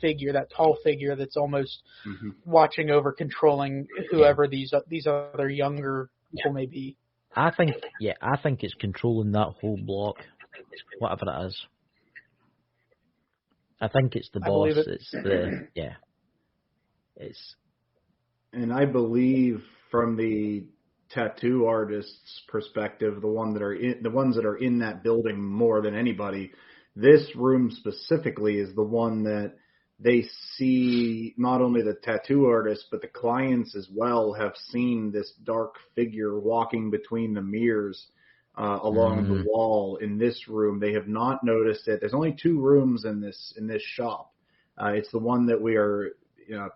figure, that tall figure that's almost watching over, controlling whoever these other younger people may be. I think it's controlling that whole block, whatever it is. I think it's the boss. It's the It's. And I believe from the tattoo artist's perspective, the ones that are in that building more than anybody, this room specifically is the one that they see. Not only the tattoo artist, but the clients as well have seen this dark figure walking between the mirrors along the wall in this room. They have not noticed it. There's only 2 rooms in this shop. It's the one that we are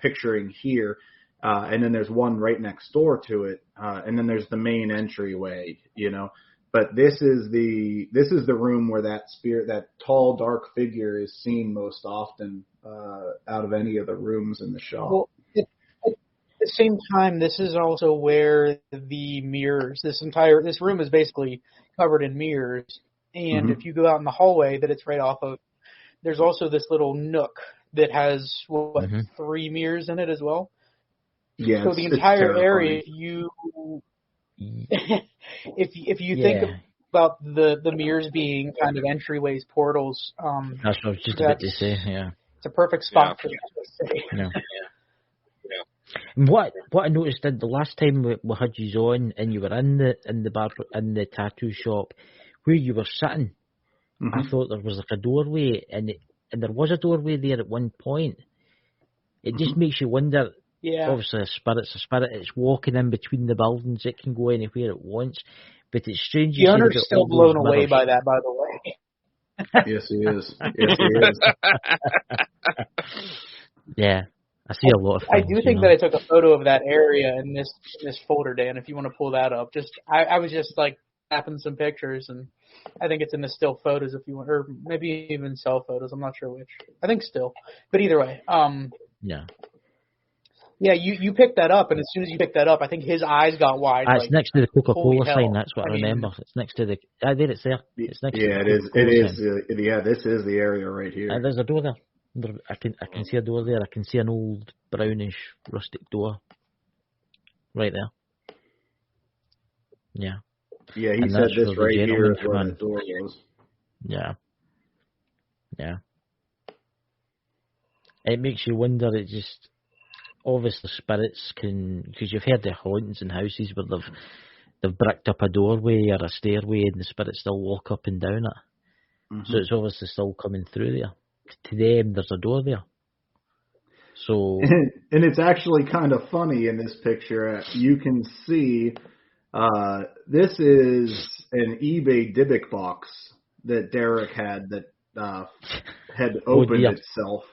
picturing here. And then there's one right next door to it, and then there's the main entryway, But this is the room where that tall dark figure is seen most often out of any of the rooms in the shop. Well, at the same time, this is also where the mirrors. This room is basically covered in mirrors, and if you go out in the hallway that it's right off of, there's also this little nook that has 3 mirrors in it as well. Yeah, so the entire area, if you think about the mirrors being kind of entryways, portals, that's what I was just about to say. Yeah, it's a perfect spot for that to say. Yeah. And what I noticed the last time we had you on and you were in the bar in the tattoo shop where you were sitting, I thought there was like a doorway and there was a doorway there at one point. It just makes you wonder. Yeah. Obviously, a spirit's a spirit. It's walking in between the buildings. It can go anywhere it wants. But it's strange. The owner's still blown away by that, by the way. Yes, he is. Yes, he is. Yeah, I see a lot of things. I do think that I took a photo of that area in this folder, Dan. If you want to pull that up, I was just like snapping some pictures, and I think it's in the still photos if you want, or maybe even cell photos. I'm not sure which. I think still, but either way, yeah. Yeah, you picked that up, and as soon as you picked that up, I think his eyes got wide. It's next to the Coca-Cola sign. That's what I remember. It's next to the. There, it's there. It's next. Yeah, to the it is. It is. Yeah, this is the area right here. There's a door there. I can see a door there. I can see an old brownish rustic door. Right there. Yeah. Yeah, he said this right here is where the door was. Yeah. Yeah. It makes you wonder. It just. Obviously, spirits can, because you've heard the hauntings in houses where they've bricked up a doorway or a stairway and the spirits still walk up and down it. So it's obviously still coming through there. To them, there's a door there. So and it's actually kind of funny in this picture. You can see this is an eBay Dybbuk box that Derek had that had opened itself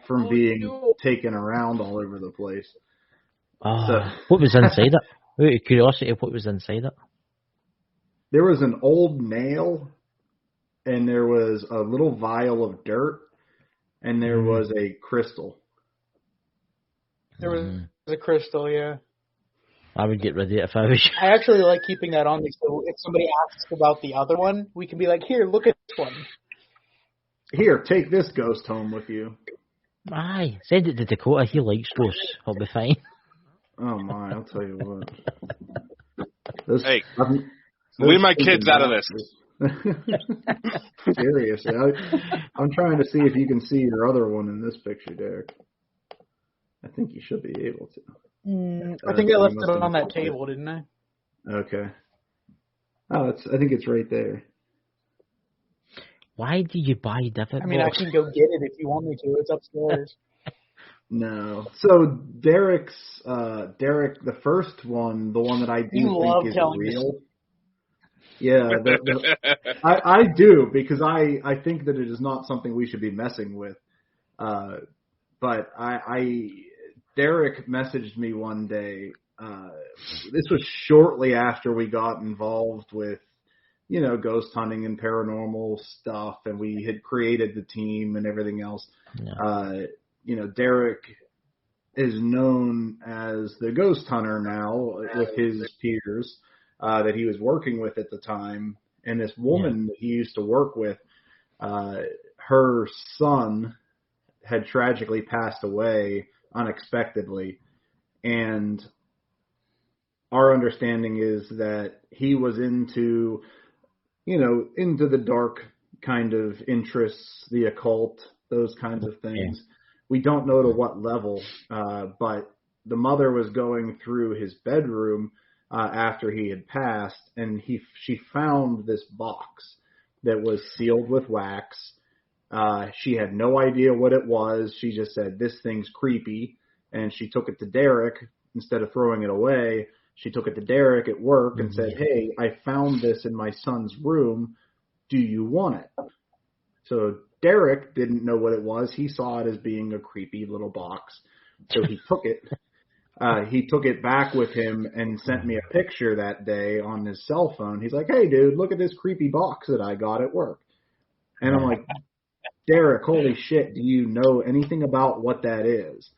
from being taken around all over the place. What was inside it? Out of curiosity, what was inside it? There was an old nail, and there was a little vial of dirt, and there was a crystal. There was a crystal, yeah. I would get rid of it if I was. I actually like keeping that on me, so if somebody asks about the other one, we can be like, here, look at one. Here, take this ghost home with you. Aye, send it to Dakota. He likes ghosts. He'll be fine. Oh my, I'll tell you what. This, Hey, leave my kids out of this. Seriously, I'm trying to see if you can see your other one in this picture, Derek. I think you should be able to. I think I left it on that table, didn't I? Okay. Oh, I think it's right there. Why do you buy Divot? I mean, I can go get it if you want me to. It's upstairs. No. So Derek, the first one, the one that I do think is real. Yeah, I do, because I think that it is not something we should be messing with. But Derek messaged me one day. This was shortly after we got involved with, ghost hunting and paranormal stuff, and we had created the team and everything else. Yeah. Derek is known as the ghost hunter now with his peers that he was working with at the time. And this woman that he used to work with, her son had tragically passed away unexpectedly. And our understanding is that he was into the dark kind of interests, the occult, those kinds of things. Yeah. We don't know to what level, but the mother was going through his bedroom after he had passed, and she found this box that was sealed with wax. She had no idea what it was. She just said, "This thing's creepy," and she took it to Derek. Instead of throwing it away, she took it to Derek at work and said, "Hey, I found this in my son's room. Do you want it?" So Derek didn't know what it was. He saw it as being a creepy little box. So he took it. He took it back with him and sent me a picture that day on his cell phone. He's like, "Hey, dude, look at this creepy box that I got at work." And I'm like, "Derek, holy shit, do you know anything about what that is?"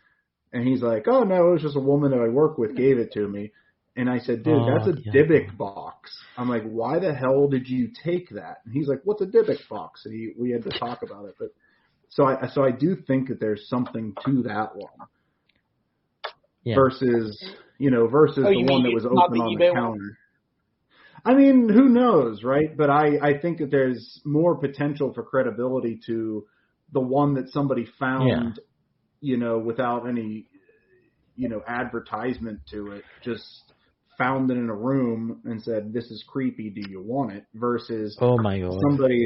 And he's like, "Oh, no, it was just a woman that I work with gave it to me." And I said, "Dude, that's a Dybbuk box." I'm like, "Why the hell did you take that?" And he's like, "What's a Dybbuk box?" And we had to talk about it. But so I do think that there's something to that one. Yeah. Versus the one that was open on the counter. I mean, who knows, right? But I think that there's more potential for credibility to the one that somebody found, without any, advertisement to it, just found it in a room and said, "This is creepy, do you want it?" Versus somebody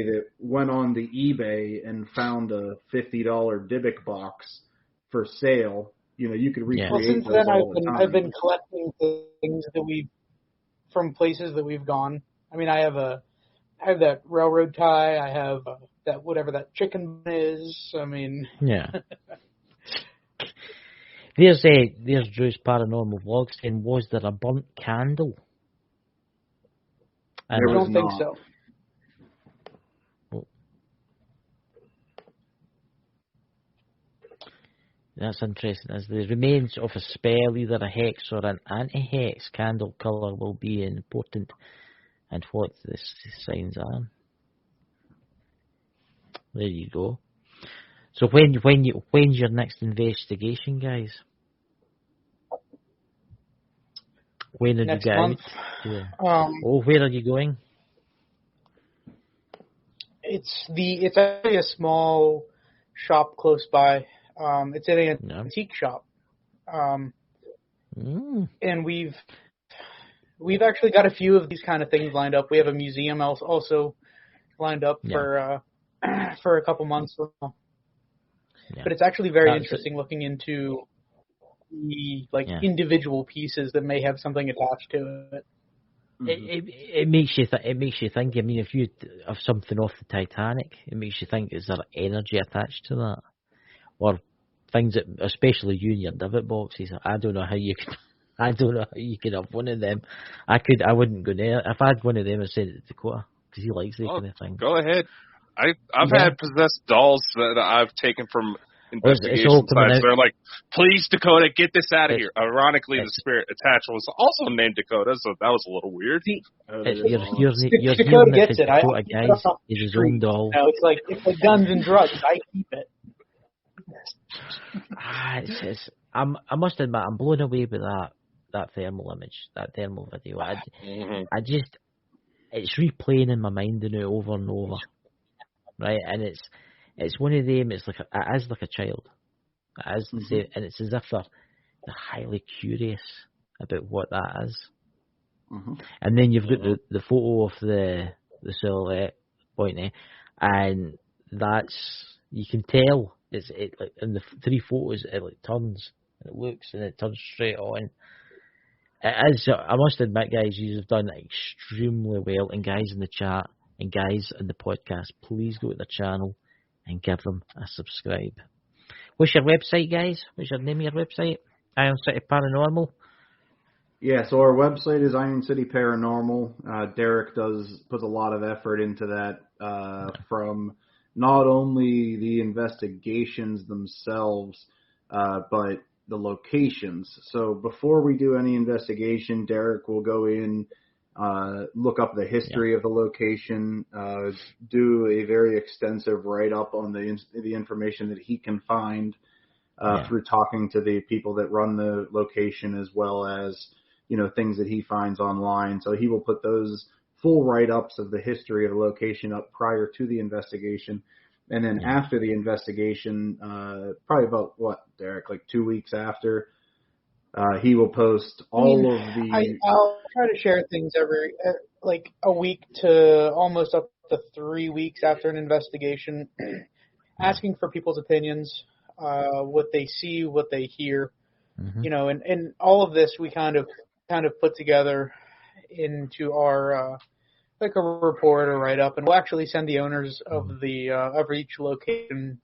that went on the eBay and found a $50 Dybbuk box for sale. You could recreate those since then all the time. I've been collecting things that from places that we've gone. I mean, I have that railroad tie. I have that whatever that chicken is. I mean, yeah. There's Drew's paranormal vlog saying, "Was there a burnt candle?" I don't think so. That's interesting. As the remains of a spell, either a hex or an anti-hex candle colour will be important, and what the signs are. There you go. So when's your next investigation, guys? When are next you going? Where are you going? It's actually a small shop close by. It's in an antique shop. And we've actually got a few of these kind of things lined up. We have a museum also lined up for a couple months now. Yeah. But it's actually very interesting looking into the individual pieces that may have something attached to it. It makes you think. I mean, if you have something off the Titanic, it makes you think: is there energy attached to that, or things that, especially you and your Dybbuk boxes? I don't know how you can. I don't know how you can have one of them. I wouldn't go there. If I had one of them, I'd send it to Dakota because he likes that kind of thing. Go ahead. I've had possessed dolls that I've taken from investigation all coming sites. out. They're like, please, Dakota, get this out of It's- here. Ironically, the spirit attached was also named Dakota, so that was a little weird. You're Dakota hearing gets it, it. I Dakota, keep it guys, off is the his own street. doll. You know, it's like guns and drugs. I keep it. I must admit, I'm blown away with that thermal image, that thermal video. I just, it's replaying in my mind over and over, right? And it's one of them. It's like it is like a child, it is the same, and it's as if they're highly curious about what that is. And then you've got the photo of the silhouette pointing, and that's, you can tell it like in the three photos it like turns and it looks and it turns straight on. It is. I must admit, guys, you've done extremely well, and guys in the chat and guys in the podcast, please go to the channel and give them a subscribe. What's your website, guys? What's your name of your website? Iron City Paranormal. Yeah, so our website is Iron City Paranormal. Derek puts a lot of effort into that, from not only the investigations themselves, but the locations. So before we do any investigation, Derek will go in, look up the history of the location, do a very extensive write-up on the information that he can find through talking to the people that run the location, as well as things that he finds online. So he will put those full write-ups of the history of the location up prior to the investigation. And then after the investigation, probably about, Derek, like 2 weeks after, he will post all of the... I'll try to share things every, like a week to almost up to 3 weeks after an investigation, asking for people's opinions, what they see, what they hear, and all of this we kind of put together into our like a report or write-up, and we'll actually send the owners of the of each location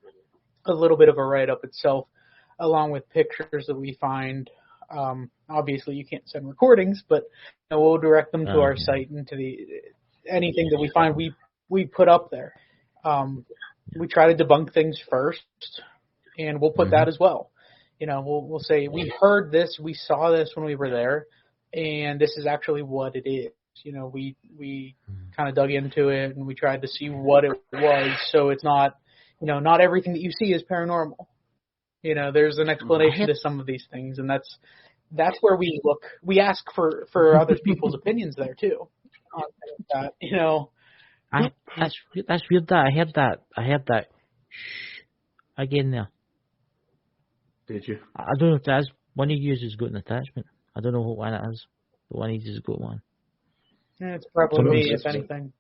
a little bit of a write-up itself, along with pictures that we find. Obviously, you can't send recordings, but we'll direct them to our site and to anything that we find we put up there. We try to debunk things first, and we'll put that as well. We'll say we heard this, we saw this when we were there, and this is actually what it is. We kind of dug into it and we tried to see what it was. So it's not, not everything that you see is paranormal. There's an explanation to some of these things, and that's where we look. We ask for other people's opinions there too. That's weird. That I heard that. Shh, again there. Did you? I don't know if that is one of you has got an attachment. I don't know what one it is, but one of you has got one. Yeah, it's probably me, if anything.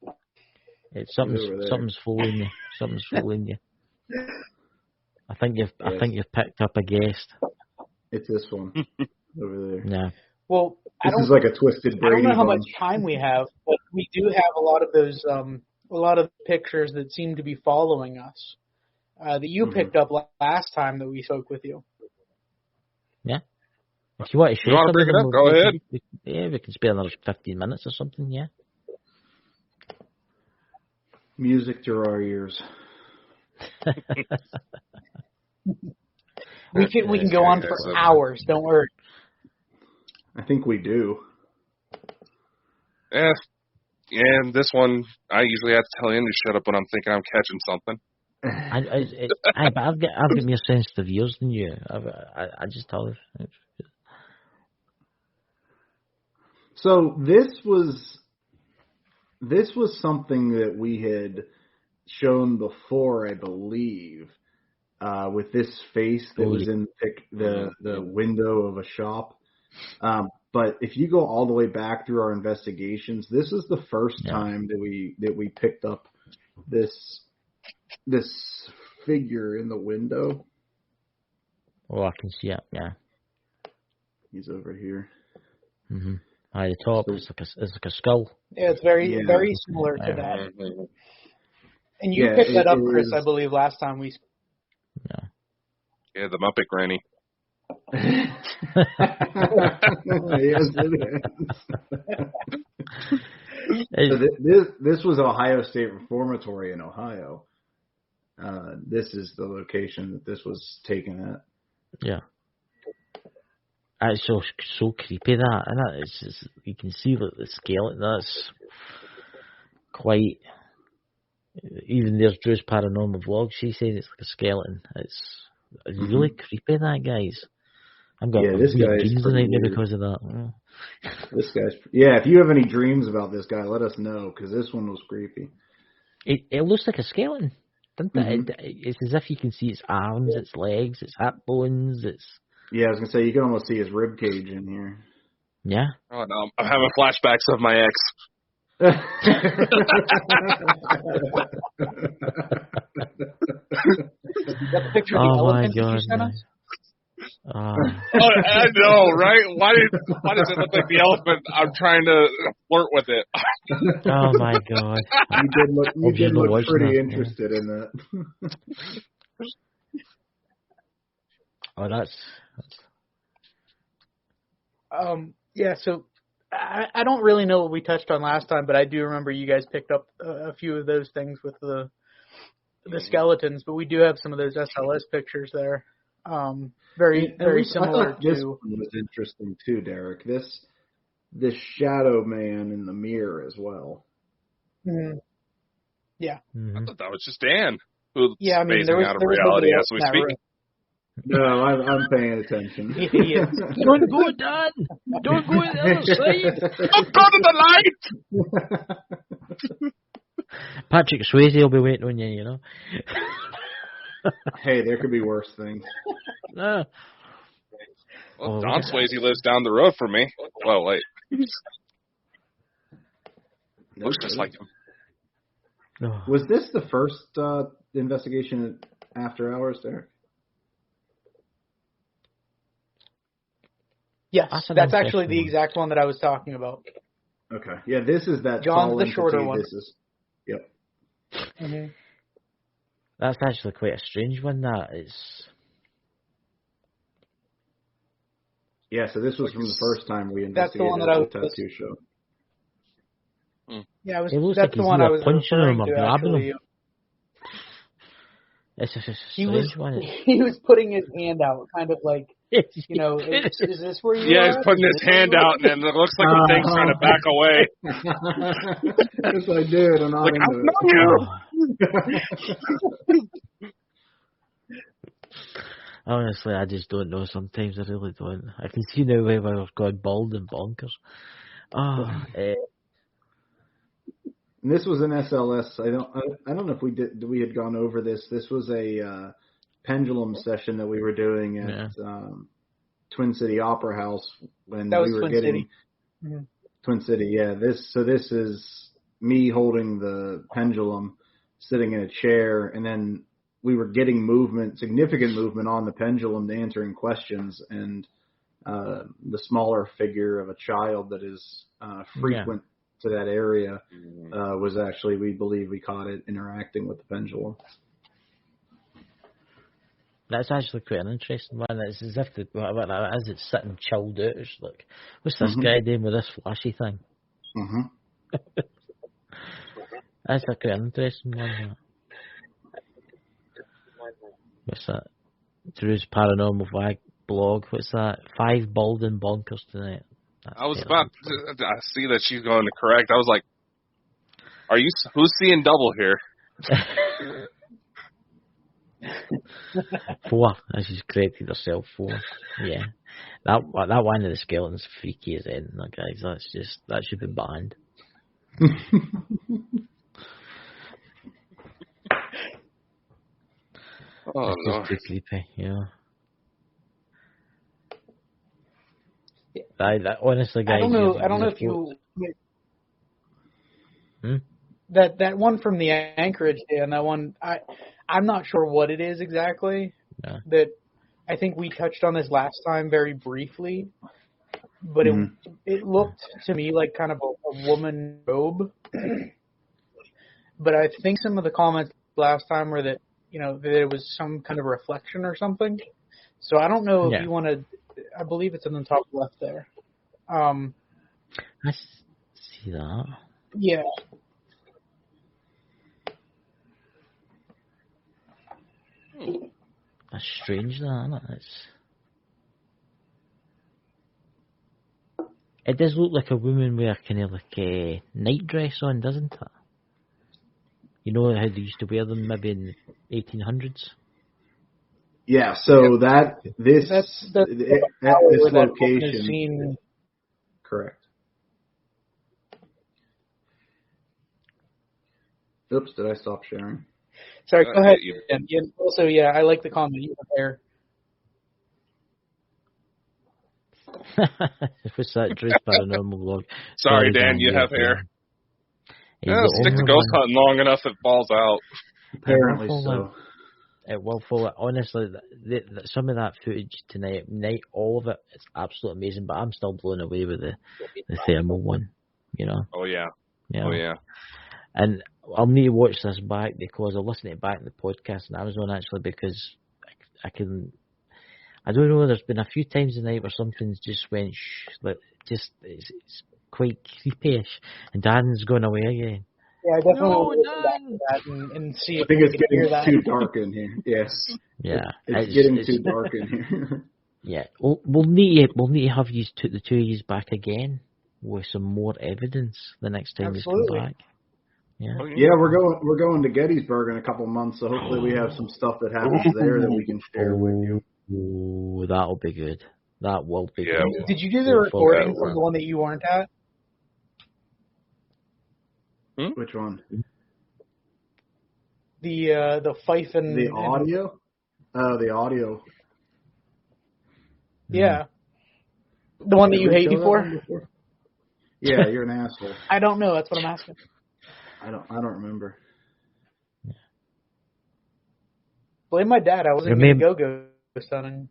It's something's fooling you. Something's fooling you. I think you've picked up a guest. It's this one over there. Yeah. Well, this is like a twisted Brady. I don't know how bunch. much time we have, but we do have a lot of those, a lot of pictures that seem to be following us that you picked up last time that we spoke with you. Yeah. If you want to share something, bring it up, go ahead. We can spare another 15 minutes or something, yeah. Music to our ears. We can go on for hours, don't worry. I think we do. Yeah. And this one, I usually have to tell him to shut up when I'm thinking I'm catching something. But I've got more sensitive ears than you. I just tell you. So this was something that we had shown before, I believe, with this face that was in the window of a shop. But if you go all the way back through our investigations, this is the first time that we picked up this figure in the window. Oh, I can see it. Yeah, he's over here. Mm-hmm. At the top, it's like a skull. Yeah, it's very similar to that. And you picked that up, Chris, I believe, last time we. Yeah, the Muppet Granny. Yes, it is. So this was Ohio State Reformatory in Ohio. this is the location that this was taken at. Yeah. It's so creepy, that, and it's just, you can see the skeleton. That's quite. Even there's Drew's paranormal vlog. She said it's like a skeleton. It's really creepy, that, guys. I'm going this weird guy's dreams pretty tonight weird. because of that. This guy's if you have any dreams about this guy, let us know, because this one was creepy. It looks like a skeleton, doesn't it? It's as if you can see its arms, its legs, its hip bones. Yeah, I was gonna say you can almost see his rib cage in here. Yeah. Oh no, I'm having flashbacks of my ex. That picture of the elephant that you sent us? Oh, I know, right? Why does it look like the elephant? I'm trying to flirt with it. Oh my god! You did look pretty interested in that. Oh, that's. Yeah. So I don't really know what we touched on last time, but I do remember you guys picked up a few of those things with the skeletons. But we do have some of those SLS pictures there. Very similar to. This one was interesting too, Derek. This shadow man in the mirror as well. Mm-hmm. Yeah. Mm-hmm. I thought that was just Dan, who's phasing there was out of reality as we speak. No, I'm paying attention. Don't go, Dan! Don't go on the other side! Don't go to the light! Patrick Swayze will be waiting on you, you know. Hey, there could be worse things. Well, Don Swayze lives down the road from me. Well, wait. Looks just like him. Was this the first investigation at After Hours, Derek? Yes, that's actually the exact one that I was talking about. Okay. Yeah, this is that John's tall the shorter entity. one. This is, yep. Mm-hmm. That's actually quite a strange one, that is. Yeah, so this was from the first time we investigated the one that I was tattoo show. Yeah, looks that's like the one I was punching referring him or to, grabbing actually. him. It's a strange one. He was putting his hand out, kind of like, you know, is this where you are? Yeah, he's putting his hand out, and it looks like the thing's trying to back away. Yes, I did. I'm not Like, into it. Honestly, I just don't know. Sometimes I really don't. I can see now why we've gone bald and bonkers. And this was an SLS. I don't know if we had gone over this. This was a pendulum session that we were doing at Twin City Opera House when we were getting Twin City. Yeah, this is me holding the pendulum, sitting in a chair, and then we were getting significant movement on the pendulum, answering questions, and the smaller figure of a child that is frequent to that area was actually, we believe we caught it interacting with the pendulum. That's actually quite an interesting one. It's as if as it's sitting chilled out. It's like, what's this guy doing with this flashy thing? Mm-hmm. That's a quite interesting one. What's that? Drew's Paranormal blog. What's that? 5 Bald and Bonkers tonight. I was about to see that she's going to correct. I was like, who's seeing double here? 4. She's corrected herself. 4. Yeah. That one of the skeletons freaky as anything, guys. That should be banned. Oh, it's just too creepy, yeah. Honestly, guys, I don't know if you. That one from the Anchorage, Dan. That one, I'm not sure what it is exactly. Yeah. That I think we touched on this last time very briefly, but it looked to me like kind of a woman robe. But I think some of the comments last time were that there was some kind of reflection or something. So I don't know if you want to. I believe it's in the top left there. I see that. Yeah. That's strange, that, isn't it? It does look like a woman with a kind of like a night dress on, doesn't it? You know how they used to wear them maybe in 1800s? Yeah, so that's at this location, seen. correct. Oops, did I stop sharing? Sorry, go ahead. And also, yeah, I like the comment you have there. What's that? Drew's Paranormal Vlog. Sorry, Dan, you have hair. Yeah, stick to ghost hunting long enough, it falls out. Apparently so. It will fall. Honestly, some of that footage tonight, all of it, it's absolutely amazing. But I'm still blown away with the thermal one. You know. Oh yeah. You know? Oh yeah. And I'll need to watch this back because I listened to it back in the podcast and I was on actually because I don't know, there's been a few times tonight where something's just went it's quite creepy-ish and Dan's going away again. Yeah, I definitely will listen back to that and see if I think it's hear getting that. too dark in here. Yes. Yeah. It's getting too dark in here. Yeah. We'll need to have the two of you back again with some more evidence the next time you come back. Yeah. Yeah, we're going to Gettysburg in a couple months, so hopefully we have some stuff that happens there that we can share with you. Ooh, that'll be good. That will be good. Did you do the recording from the one that you weren't at? Which one? The Fife and the audio. The audio. Yeah. The one that you hate me for? Yeah, you're an asshole. I don't know. That's what I'm asking. I don't remember. Blame my dad. I wasn't going to go ghost hunting.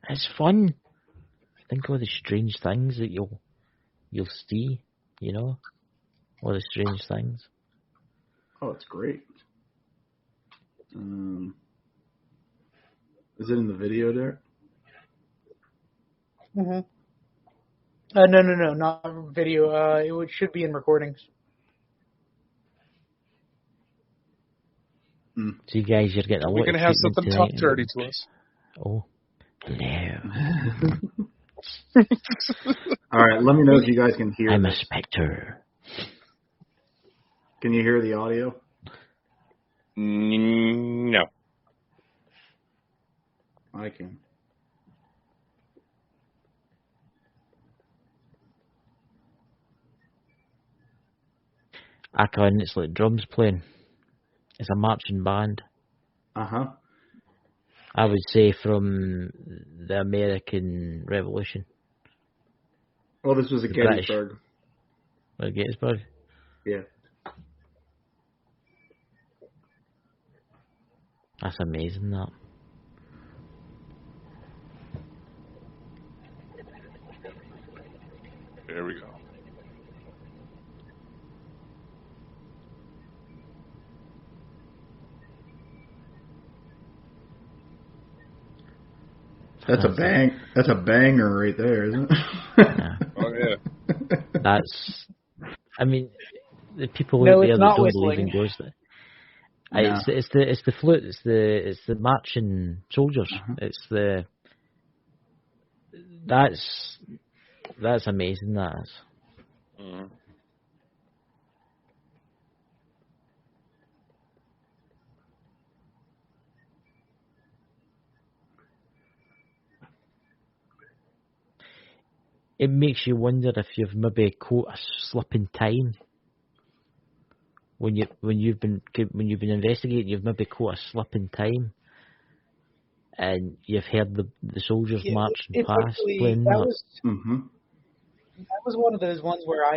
It's fun. Think of all the strange things that you'll see. You know, all the strange things. Oh, it's great. Is it in the video there? Mm-hmm. No, not video. It should be in recordings. So you guys, you're getting a lot. We're gonna have something talk dirty to us. Oh, no. All right, let me know if you guys can hear. I'm a specter. Can you hear the audio? No. I can. I can. It's like drums playing. It's a marching band. Uh-huh. I would say from the American Revolution. Well, this was at Gettysburg. At Gettysburg? Yeah. That's amazing, that. There we go. That's a banger right there, isn't it? Yeah. Oh yeah. That's. I mean, the people no, out there that don't whistling. believe in ghosts. No. It's the flute. It's the marching soldiers. Uh-huh. That's amazing. That is. Mm-hmm. It makes you wonder if you've maybe caught a slip in time. When you've been investigating, you've maybe caught a slip in time, and you've heard the soldiers marching past playing that. That was one of those ones where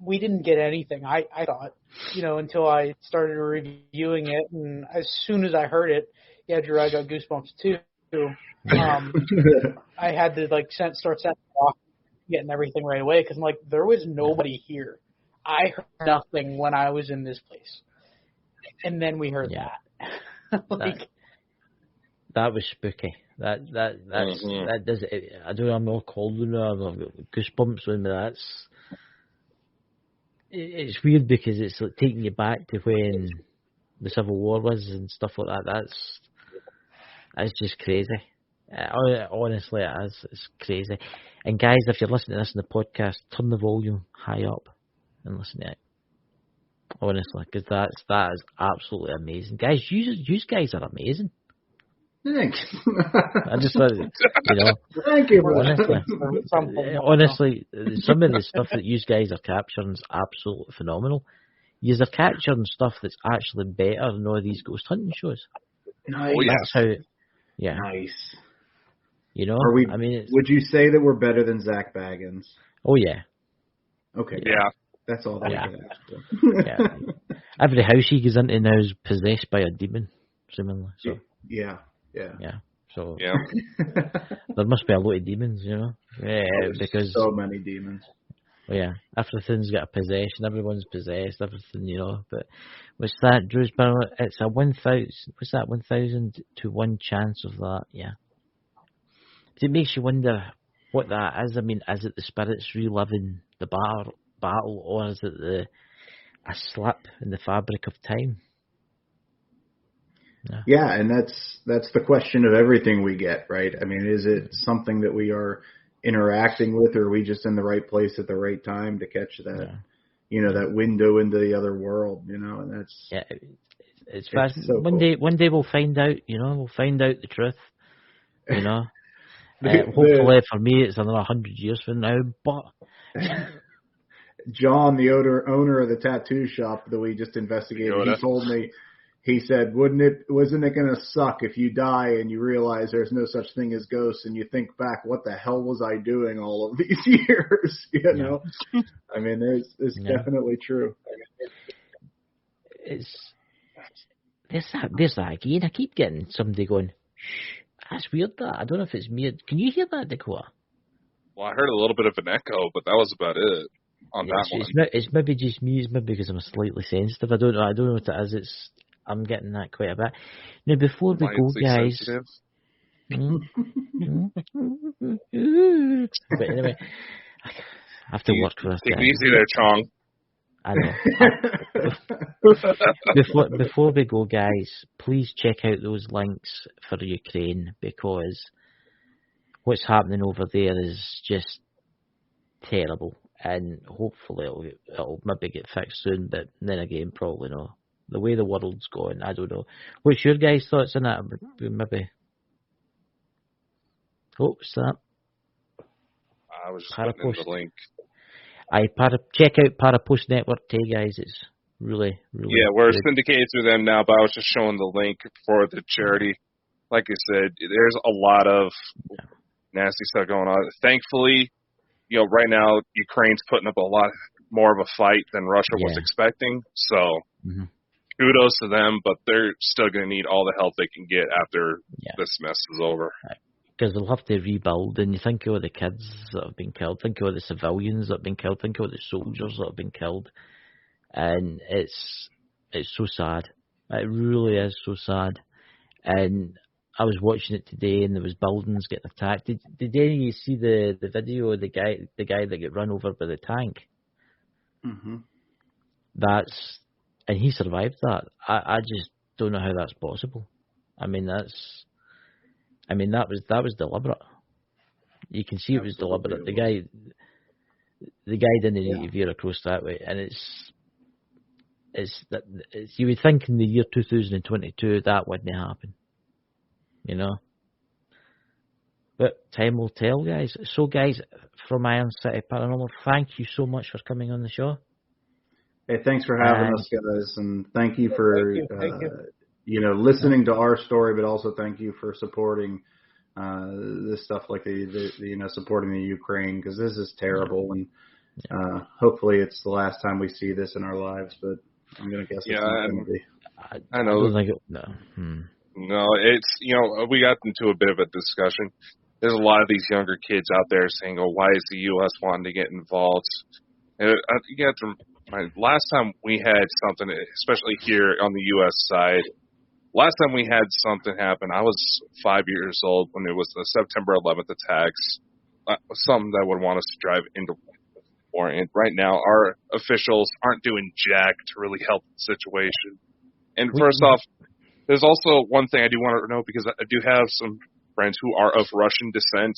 we didn't get anything. I thought, until I started reviewing it, and as soon as I heard it, yeah, Drew, I got goosebumps too. I had to start sending off, getting everything right away because I'm like, there was nobody here. I heard nothing when I was in this place, and then we heard that. That was spooky. That does it. I don't know. I'm all cold now. I've got goosebumps on me. It's weird because it's like taking you back to when the Civil War was and stuff like that. That's just crazy. Honestly, it is. It's crazy. And guys, if you're listening to this in the podcast, turn the volume high up and listen to it. Honestly, because that is absolutely amazing, guys. You guys are amazing. Thanks. I just thought, Thank you. honestly, some of the stuff that you guys are capturing is absolutely phenomenal. You are capturing stuff that's actually better than all these ghost hunting shows. Nice. That's how. Yeah. Nice. Are we? Would you say that we're better than Zach Baggins? Oh yeah. Okay. Yeah. That's all that I can ask. Yeah. Every house he goes into now is possessed by a demon, seemingly. So. Yeah. So. Yeah. There must be a lot of demons, because so many demons. Well, yeah, everything's got a possession. Everyone's possessed. Everything, But what's that, Drew's Paranormal? It's a 1,000. What's that? 1,000 to 1 chance of that. Yeah. It makes you wonder what that is. I mean, is it the spirits reliving the battle, or is it a slip in the fabric of time? Yeah, and that's the question of everything we get, right? I mean, is it something that we are interacting with, or are we just in the right place at the right time to catch that, that window into the other world, and that's it's fascinating. So One day we'll find out, we'll find out the truth, hopefully for me it's another 100 years from now, but John, the owner of the tattoo shop that we just investigated, he told me, he said, wasn't it going to suck if you die and you realize there's no such thing as ghosts, and you think back, what the hell was I doing all of these years? I mean, it's definitely true. There's that again. I keep getting somebody going, shh, that's weird that. I don't know if it's me. Can you hear that, Dakota? Well, I heard a little bit of an echo, but that was about it on that one. It's maybe just me. It's maybe because I'm slightly sensitive. I don't know what it is. I'm getting that quite a bit. Now, before we go, guys. But anyway, I have to work for this. Take it easy there, Chong. I know. Before we go, guys, please check out those links for Ukraine, because what's happening over there is just terrible, and hopefully it'll maybe get fixed soon. But then again, probably not. The way the world's going, I don't know. What's your guys' thoughts on that? Maybe. Oh, what's that? I was just putting in the link. Check out Parapost Network, guys. It's really, really. Yeah, we're good. syndicated through them now, but I was just showing the link for the charity. Like I said, there's a lot of nasty stuff going on. Thankfully, right now Ukraine's putting up a lot more of a fight than Russia was expecting. So. Mm-hmm. Kudos to them, but they're still going to need all the help they can get after this mess is over. Because they'll have to rebuild, and you think of all the kids that have been killed, think of all the civilians that have been killed, think of all the soldiers that have been killed, and it's so sad. It really is so sad. And I was watching it today, and there was buildings getting attacked. Did any of you see the video of the guy that got run over by the tank? Mm-hmm. And he survived that. I just don't know how that's possible. I mean, that was deliberate. You can see it was deliberate. The guy didn't need to veer across that way, and it's you would think in the year 2022 that wouldn't happen, But time will tell, guys. So, guys, from Iron City Paranormal, thank you so much for coming on the show. Hey, thanks for having us, guys, and thank you for listening to our story, but also thank you for supporting this stuff, like the supporting the Ukraine, because this is terrible, and hopefully it's the last time we see this in our lives. But I'm gonna guess it's not going to be. I know. No, it's we got into a bit of a discussion. There's a lot of these younger kids out there saying, "Oh, why is the U.S. wanting to get involved?" And you have to. Last time we had something, especially here on the U.S. side, last time we had something happen, I was 5 years old when it was the September 11th attacks. Something that would want us to drive into war. And right now, our officials aren't doing jack to really help the situation. And first off, there's also one thing I do want to know, because I do have some friends who are of Russian descent.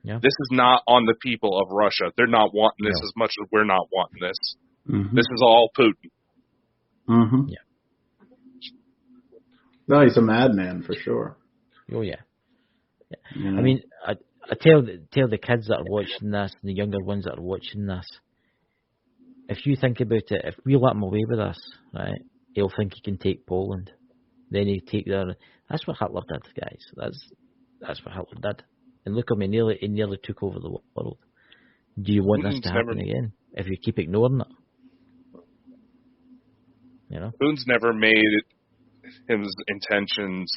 Yeah. This is not on the people of Russia. They're not wanting this as much as we're not wanting this. Mm-hmm. This is all Putin. Mm-hmm. Yeah. No, he's a madman for sure. Oh yeah. You know? I mean, I tell the kids that are watching this, and the younger ones that are watching this, if you think about it, if we let him away with this, right, he'll think he can take Poland. Then he'll take the. That's what Hitler did, guys. That's what Hitler did. And look at me, he nearly took over the world. Do you want this to happen again? If you keep ignoring it, you know. Putin's never made his intentions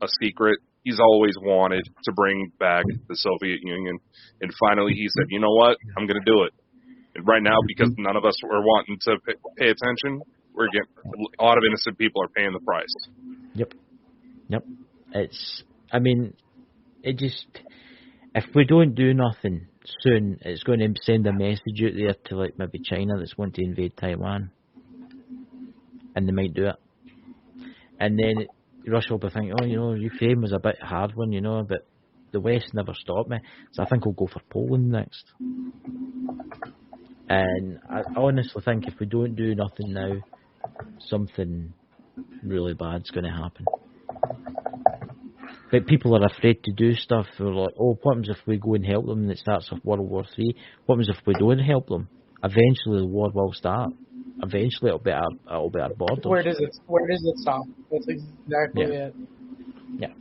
a secret. He's always wanted to bring back the Soviet Union, and finally he said, "You know what? I'm going to do it." And right now, because none of us are wanting to pay attention, we're getting a lot of innocent people are paying the price. Yep. I mean, it just. If we don't do nothing soon, it's going to send a message out there to like maybe China that's going to invade Taiwan. And they might do it. And then Russia will be thinking, oh, you know, Ukraine was a bit hard one, you know, but the West never stopped me. So I think we'll go for Poland next. And I honestly think if we don't do nothing now, something really bad's going to happen. But people are afraid to do stuff. They're like, oh, what happens if we go and help them and it starts with World War III? What happens if we don't help them? Eventually the war will start. Eventually it'll be our borders. Where does it stop? That's exactly it. Yeah.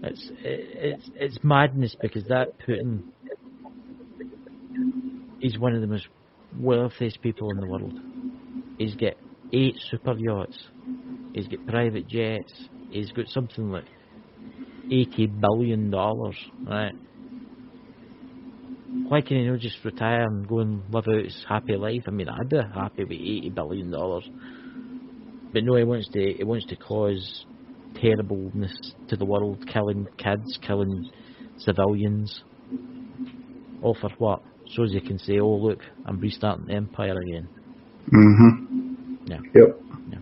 It's madness, because that Putin, he's one of the most wealthiest people in the world. He's got 8 super yachts. He's got private jets. He's got something like $80 billion, right? Why can he not just retire and go and live out his happy life? I mean, I'd be happy with $80 billion. But no, he wants to cause terribleness to the world, killing kids, killing civilians. All for what? So as you can say, oh look, I'm restarting the empire again. Mm-hmm. Yeah. Yep. Yeah.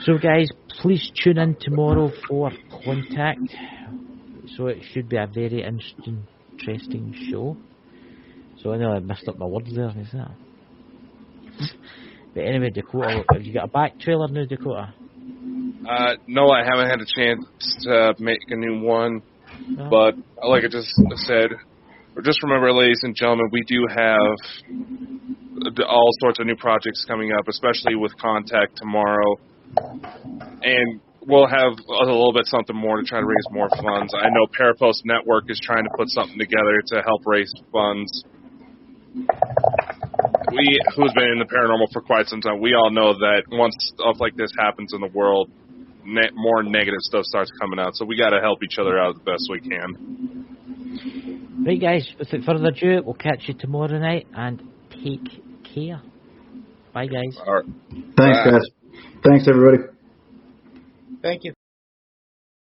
So guys, please tune in tomorrow for Contact. So it should be a very interesting show. So I know I messed up my words there, is that? But anyway, Dakota, have you got a back trailer now, Dakota? No, I haven't had a chance to make a new one. No. But like I just said, just remember, ladies and gentlemen, we do have all sorts of new projects coming up, especially with Contact tomorrow. And we'll have a little bit something more to try to raise more funds. I know Parapost Network is trying to put something together to help raise funds. Who's been in the paranormal for quite some time, we all know that once stuff like this happens in the world, more negative stuff starts coming out. So we got to help each other out the best we can. Right, guys, without further ado, we'll catch you tomorrow night, and take care. Bye, guys. All right. Thanks, guys. Thanks, everybody. Thank you.